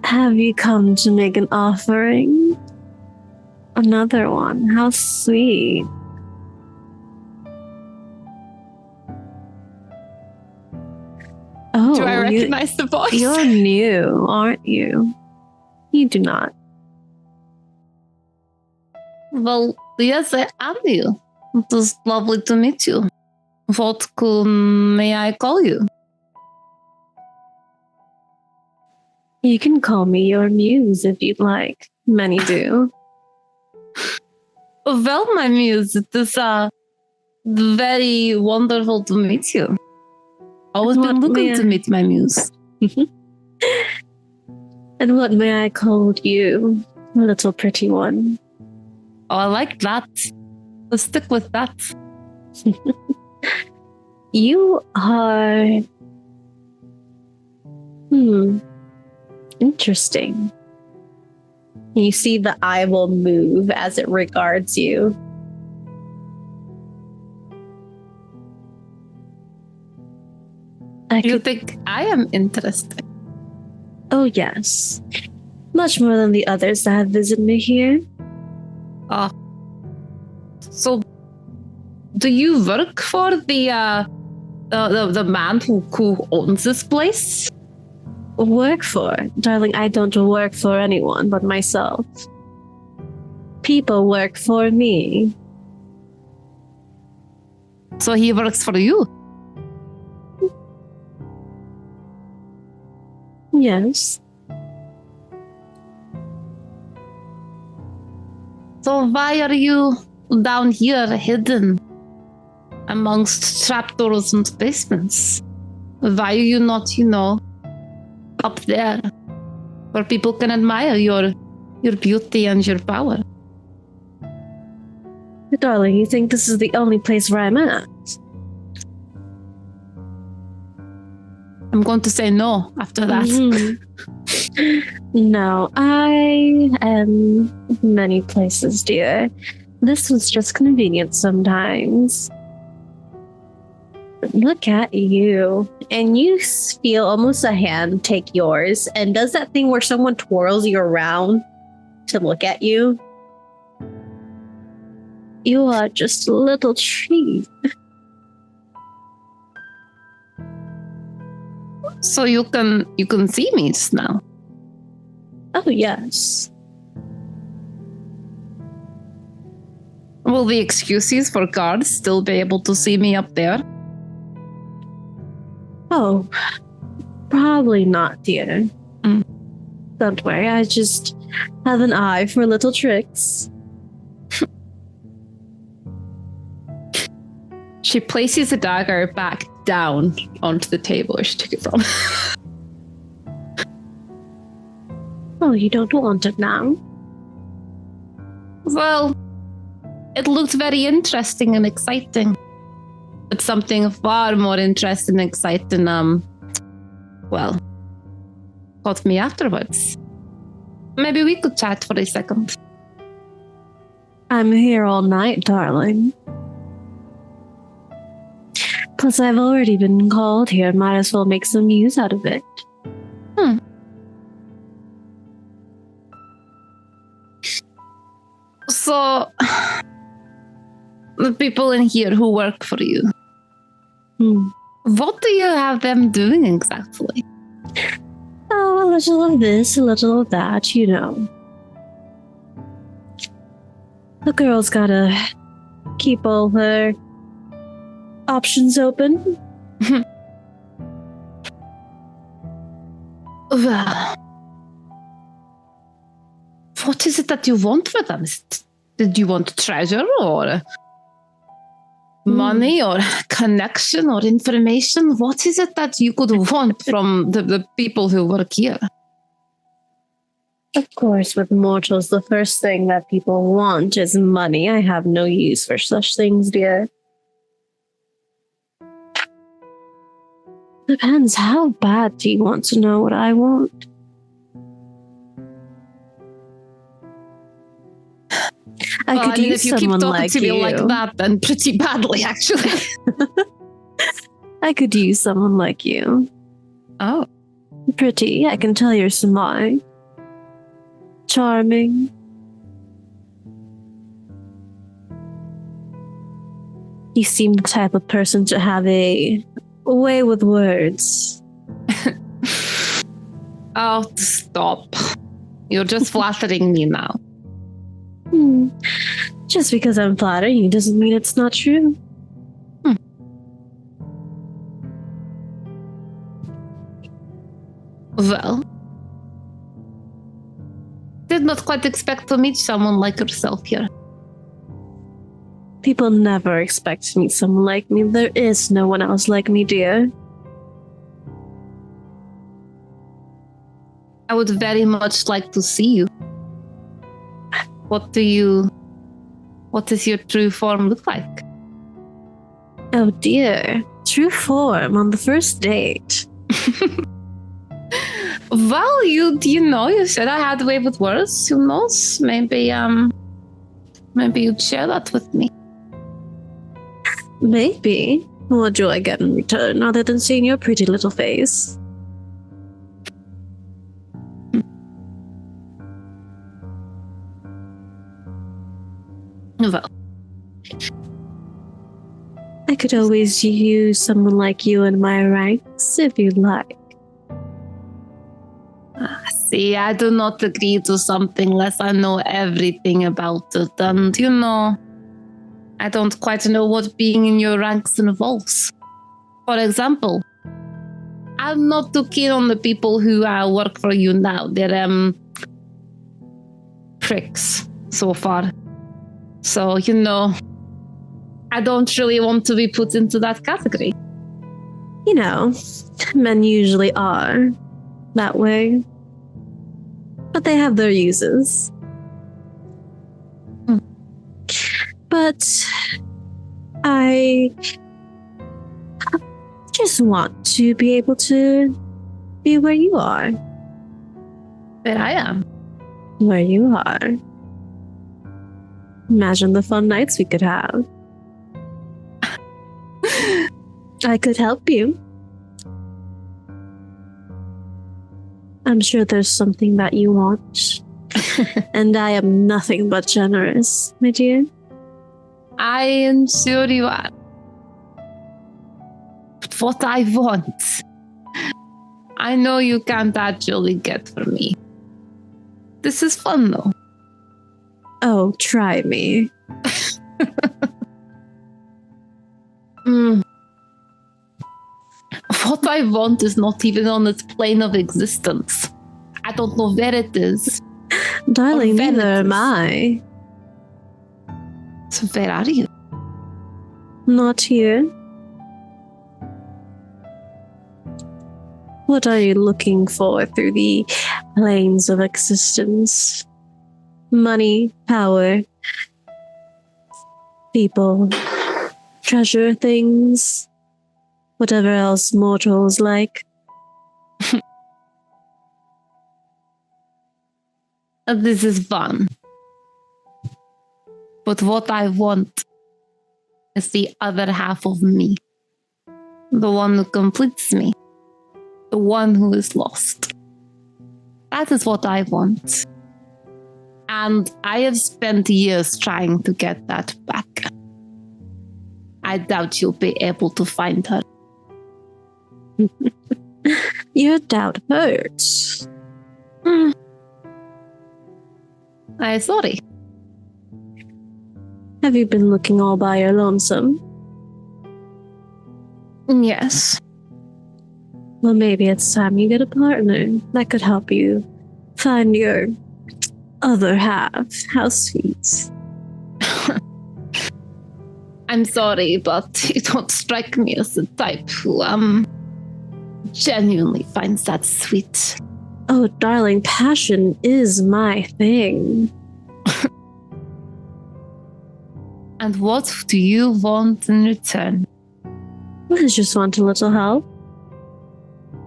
Have you come to make an offering? Another one. How sweet. Oh, Do I recognize the voice? You're new, aren't you? You do not. Well, yes, I am new. It was lovely to meet you. What may I call you? You can call me your muse if you'd like. Many do. Well, my muse, it is very wonderful to meet you. Always been looking to meet my muse. And what may I call you, little pretty one? Oh, I like that. Let's stick with that. You are... Interesting. You see the eye will move as it regards you. You think I am interesting? Oh, yes. Much more than the others that have visited me here. So, do you work for the man who owns this place? Work for? Darling, I don't work for anyone but myself. People work for me. So he works for you? Yes. So why are you down here hidden amongst trapdoors and basements? Why are you not, up there where people can admire your beauty and your power? Darling, you think this is the only place where I'm at? I'm going to say no after that. No, I am many places, dear. This was just convenient sometimes. Look at you. And you feel almost a hand take yours and does that thing where someone twirls you around to look at you. You are just a little treat. So you can see me just now. Oh, yes. Will the excuses for guards still be able to see me up there? Oh, probably not, dear. Don't worry, I just have an eye for little tricks. She places the dagger back down onto the table where she took it from. Oh, you don't want it now? Well, it looked very interesting and exciting. But something far more interesting and exciting, caught me afterwards. Maybe we could chat for a second. I'm here all night, darling. Plus, I've already been called here. Might as well make some use out of it. So, the people in here who work for you, what do you have them doing exactly? Oh, a little of this, a little of that, you know. The girl's gotta keep all her options open. Well, what is it that you want for them? Did you want treasure or money or connection or information? What is it that you could want from the people who work here? Of course, with mortals, the first thing that people want is money. I have no use for such things, dear. Depends. How bad do you want to know what I want? I could use if you keep someone talking like to me you. like that, then pretty badly, actually. I could use someone like you. Oh. Pretty, I can tell you're smart. Charming. You seem the type of person to have a way with words. Oh, stop. You're just flattering me now. Just because I'm flattering you doesn't mean it's not true. Well, did not quite expect to meet someone like yourself here. People never expect to meet someone like me. There is no one else like me, dear. I would very much like to see you. What does your true form look like? Oh dear. True form on the first date. Well, you know, you said I had a way with words. Who knows? Maybe you'd share that with me. Maybe. What do I get in return other than seeing your pretty little face? Well, I could always use someone like you in my ranks if you'd like. see, I do not agree to something unless I know everything about it. And, you know, I don't quite know what being in your ranks involves. For example, I'm not too keen on the people who work for you now. They're pricks so far. So, you know, I don't really want to be put into that category. You know, men usually are that way. But they have their uses. But I just want to be able to be where you are. Where I am. Where you are. Imagine the fun nights we could have. I could help you. I'm sure there's something that you want. And I am nothing but generous, my dear. I am sure you are. But what I want, I know you can't actually get from me. This is fun, though. Oh, try me. What I want is not even on its plane of existence. I don't know where it is. Darling, Or neither am vanities. I. So where are you? Not here. What are you looking for through the planes of existence? Money, power, people, treasure, things, whatever else mortals like. This is fun. But what I want is the other half of me. The one who completes me. The one who is lost. That is what I want. And I have spent years trying to get that back. I doubt you'll be able to find her. Your doubt hurts. I'm sorry. Have you been looking all by your lonesome? Yes. Well, maybe it's time you get a partner that could help you find your other half. How sweet. I'm sorry, but you don't strike me as the type who genuinely finds that sweet. Oh, darling, passion is my thing. And what do you want in return? I just want a little help.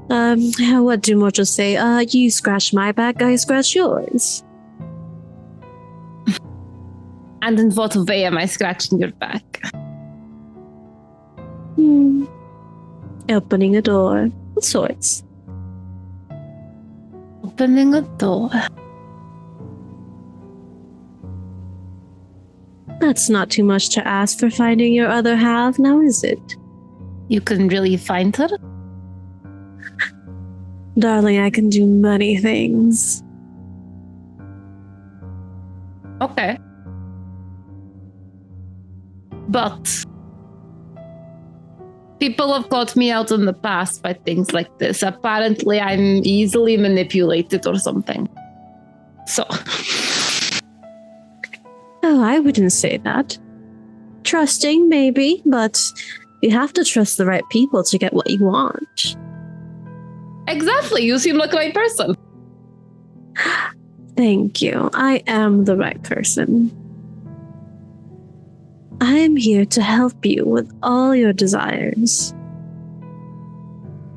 What do mortals say? You scratch my back, I scratch yours. And in what way am I scratching your back? Opening a door. Of sorts. Opening a door. That's not too much to ask for finding your other half, now is it? You can really find her? Darling, I can do many things. Okay. But people have caught me out in the past by things like this. Apparently, I'm easily manipulated or something. So. Oh, I wouldn't say that. Trusting, maybe, but you have to trust the right people to get what you want. Exactly. You seem like the right person. Thank you. I am the right person. I am here to help you with all your desires.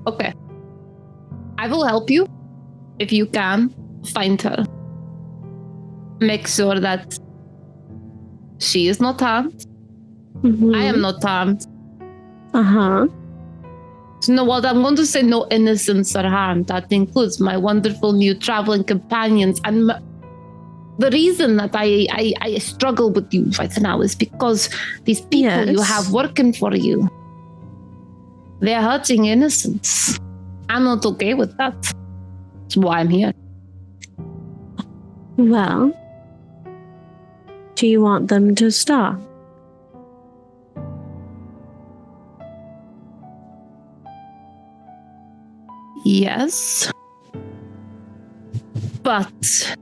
Okay. I will help you if you can find her. Make sure that she is not harmed. Mm-hmm. I am not harmed. Uh-huh. So, you know what? I'm going to say no innocents are harmed. That includes my wonderful new traveling companions. And the reason that I struggle with you right now is because these people you have working for you, they're hurting innocents. I'm not okay with that. That's why I'm here. Well, do you want them to stop? Yes. But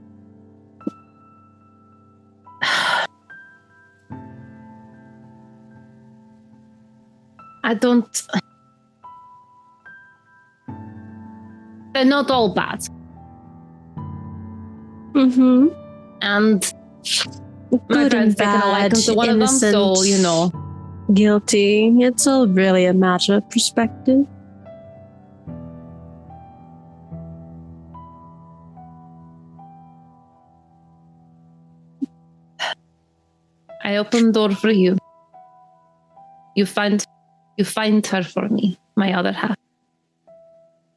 I don't. They're not all bad. Mm-hmm. And my Good friend's and taken a liking bad, to one of them, so, you know. Guilty. It's all really a matter of perspective. I open the door for you. You find her for me, my other half.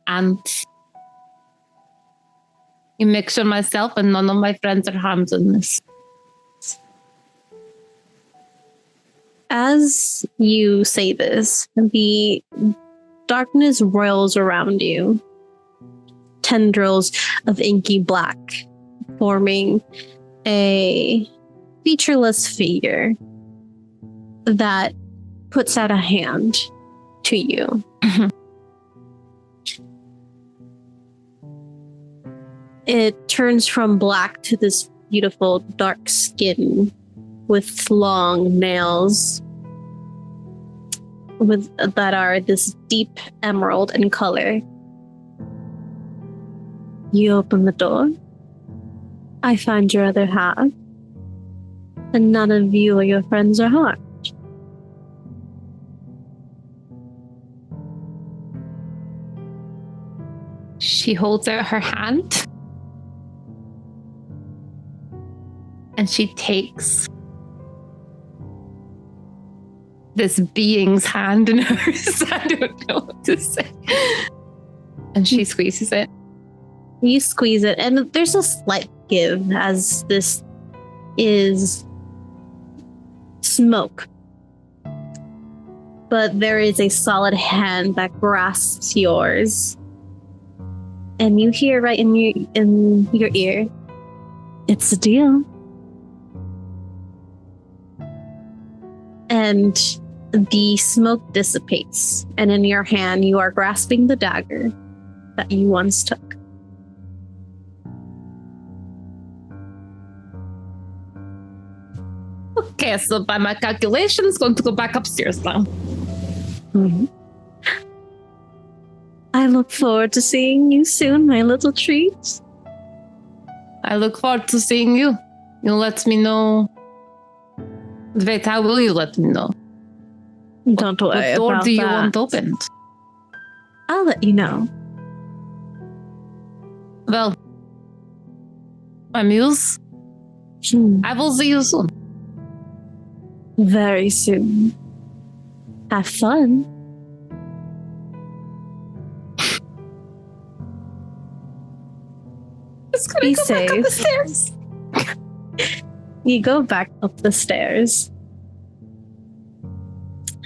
And you make sure myself and none of my friends are harmed in this. As you say this, the darkness roils around you. Tendrils of inky black forming a featureless figure that puts out a hand to you. It turns from black to this beautiful dark skin with long nails that are this deep emerald in color. You open the door. I find your other half. And none of you or your friends are harmed. She holds out her hand. And she takes this being's hand in hers. I don't know what to say. And she squeezes it. You squeeze it, and there's a slight give as this is smoke. But there is a solid hand that grasps yours. And you hear right in your ear, it's a deal. And the smoke dissipates, and in your hand you are grasping the dagger that you once took. Okay, so by my calculations, going to go back upstairs now. Mm-hmm. I look forward to seeing you soon, my little treat. I look forward to seeing you. You'll let me know. Wait, how will you let me know? Don't worry What door about do you that. want opened? I'll let you know. Well, my muse, I will see you soon. Very soon. Have fun. It's gonna Be go back up the safe. stairs. You go back up the stairs.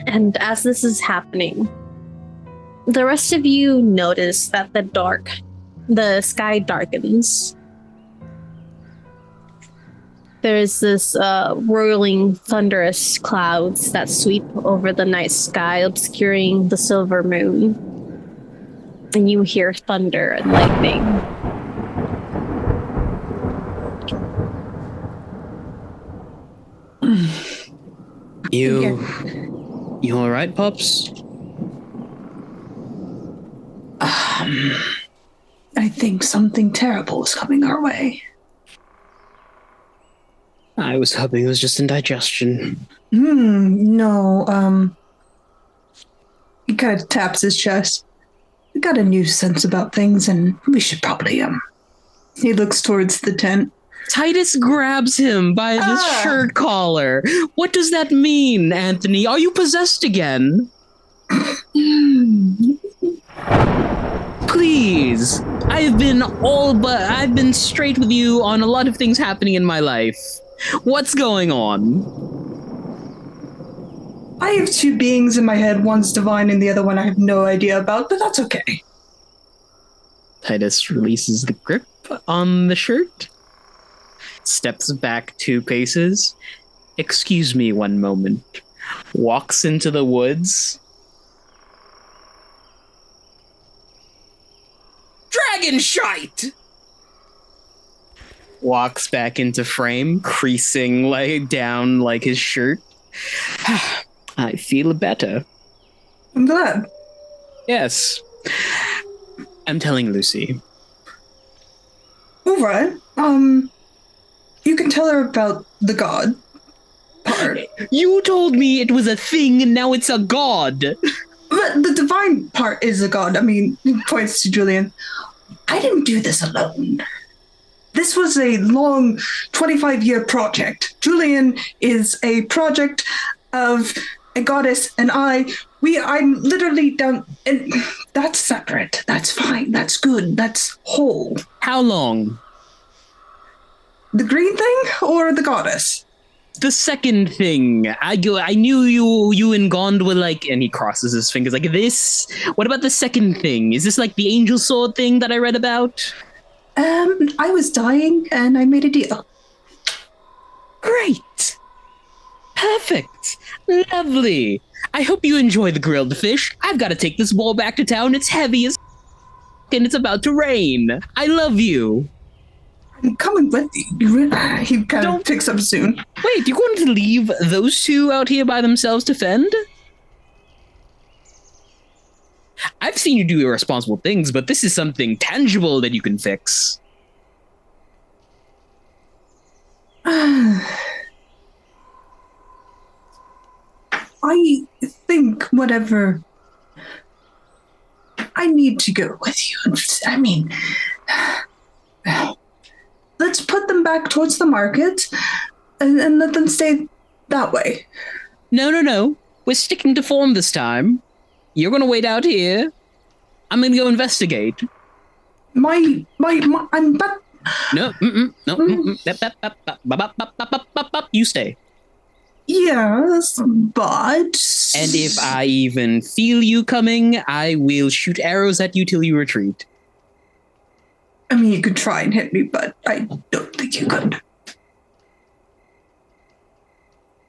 And as this is happening, the rest of you notice that the sky darkens. There's this roiling, thunderous clouds that sweep over the night sky, obscuring the silver moon. And you hear thunder and lightning. You all right, Pops? I think something terrible is coming our way. I was hoping it was just indigestion. No, he kind of taps his chest. We got a new sense about things, and we should probably, he looks towards the tent. Titus grabs him by his shirt collar. What does that mean, Anthony? Are you possessed again? Please. I've been straight with you on a lot of things happening in my life. What's going on? I have two beings in my head. One's divine and the other one I have no idea about, but that's okay. Titus releases the grip on the shirt, steps back 2 paces. Excuse me one moment. Walks into the woods. Dragon shite! Walks back into frame, creasing down like his shirt. I feel better. I'm glad. Yes. I'm telling Lucy. All right. You can tell her about the god part. You told me it was a thing and now it's a god. But the divine part is a god. I mean, he points to Julian. I didn't do this alone. This was a long 25-year project. Julian is a project of a goddess, and I'm literally down, and that's separate. That's fine. That's good. That's whole. How long? The green thing or the goddess? The second thing. I knew you and Gond were like, and he crosses his fingers like this. What about the second thing? Is this like the angel sword thing that I read about? I was dying and I made a deal. Great. Perfect. Lovely. I hope you enjoy the grilled fish. I've got to take this ball back to town. It's heavy as and it's about to rain. I love you. I'm coming with you. He kind of picks up soon. Wait, you're going to leave those two out here by themselves to fend? I've seen you do irresponsible things, but this is something tangible that you can fix. I think whatever. I need to go with you. I mean, let's put them back towards the market and let them stay that way. No. We're sticking to form this time. You're going to wait out here. I'm going to go investigate. I'm but. No, you stay. Yes, but. And if I even feel you coming, I will shoot arrows at you till you retreat. I mean, you could try and hit me, but I don't think you could.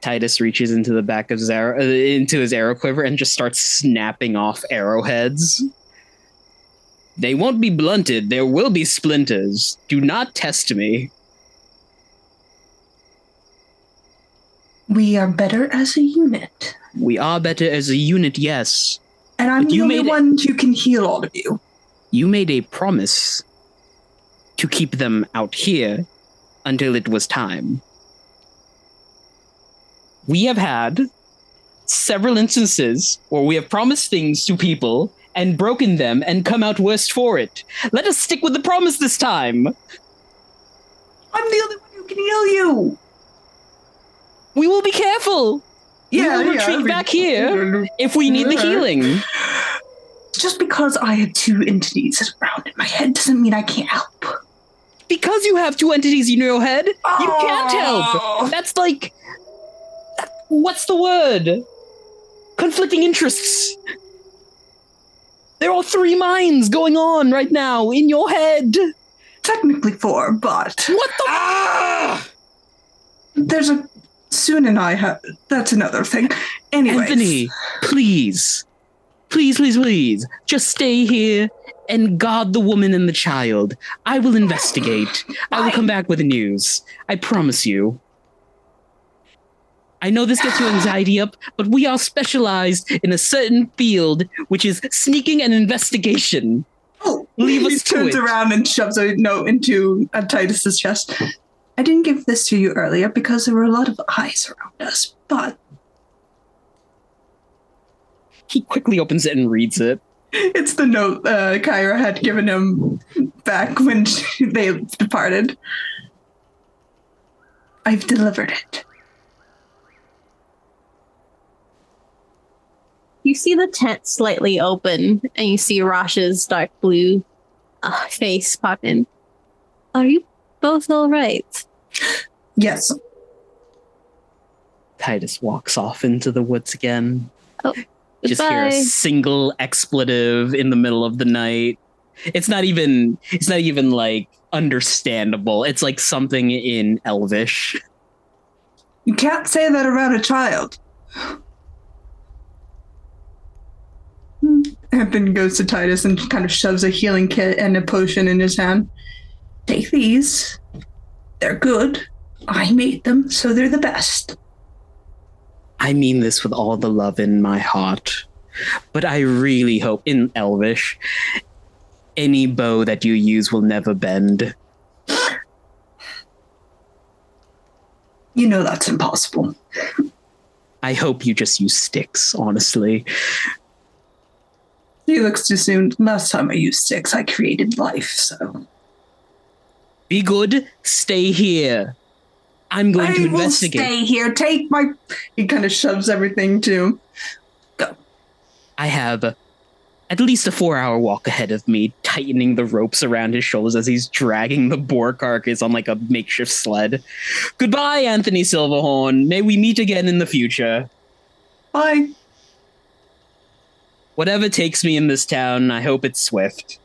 Titus reaches into the back of into his arrow quiver and just starts snapping off arrowheads. They won't be blunted. There will be splinters. Do not test me. We are better as a unit. We are better as a unit, yes. And I'm the only one who can heal all of you. You made a promise to keep them out here until it was time. We have had several instances where we have promised things to people and broken them and come out worse for it. Let us stick with the promise this time. I'm the only one who can heal you. We will be careful. We will retreat back here if we need the healing. Just because I have two entities around in my head doesn't mean I can't help. Because you have two entities in your head, you can't help. That's like... What's the word? Conflicting interests. There are three minds going on right now in your head. Technically four, but... What the... There's a... Soon and I have... That's another thing. Anyways. Anthony, please. Please, please, please. Just stay here and guard the woman and the child. I will investigate. I will come back with the news. I promise you. I know this gets your anxiety up, but we are specialized in a certain field, which is sneaking and investigation. Oh, leave us he turns around and shoves a note into Titus's chest. I didn't give this to you earlier because there were a lot of eyes around us, but... He quickly opens it and reads it. It's the note Kyra had given him back when they departed. I've delivered it. You see the tent slightly open, and you see Rosh's dark blue face pop in. Are you both all right? Yes. Titus walks off into the woods again. Oh, just hear a single expletive in the middle of the night. It's not even like understandable. It's like something in Elvish. You can't say that around a child. Anthony goes to Titus and kind of shoves a healing kit and a potion in his hand. Take these. They're good. I made them, so they're the best. I mean this with all the love in my heart. But I really hope, in Elvish, any bow that you use will never bend. You know that's impossible. I hope you just use sticks, honestly. He looks too soon. Last time I used sticks, I created life, so... Be good. Stay here. I'm going to investigate. Stay here. Take my... He kind of shoves everything to... Go. I have at least a 4-hour walk ahead of me, tightening the ropes around his shoulders as he's dragging the boar carcass on like a makeshift sled. Goodbye, Anthony Silverhorn. May we meet again in the future. Bye. Whatever takes me in this town, I hope it's swift.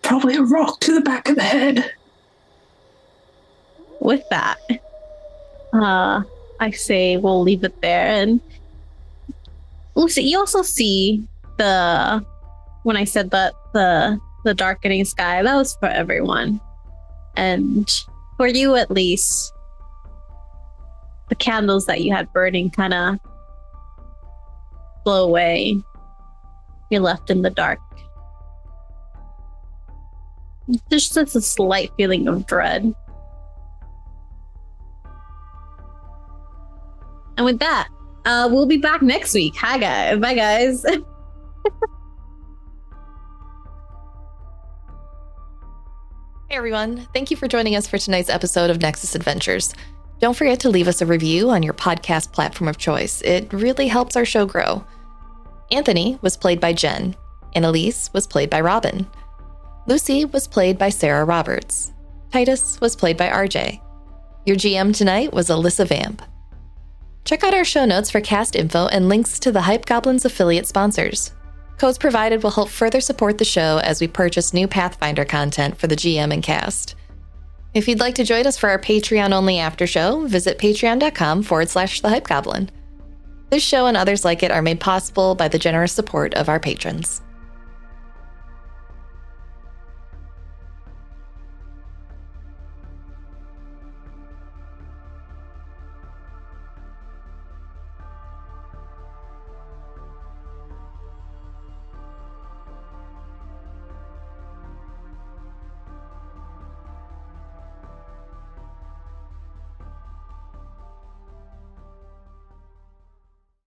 Probably a rock to the back of the head. With that, I say we'll leave it there. And Lucy, you also see when I said that the darkening sky, that was for everyone. And for you at least, the candles that you had burning kind of blow away. You're left in the dark. There's just a slight feeling of dread. And with that, we'll be back next week. Hi, guys. Bye, guys. Hey, everyone. Thank you for joining us for tonight's episode of Nexus Adventures. Don't forget to leave us a review on your podcast platform of choice. It really helps our show grow. Anthony was played by Jen. Annelisse was played by Robin. Lucy was played by Sarah Roberts. Titus was played by RJ. Your GM tonight was Alyssa Vamp. Check out our show notes for cast info and links to the Hype Goblins affiliate sponsors. Codes provided will help further support the show as we purchase new Pathfinder content for the GM and cast. If you'd like to join us for our Patreon-only after show, visit patreon.com/thehypegoblin. This show and others like it are made possible by the generous support of our patrons.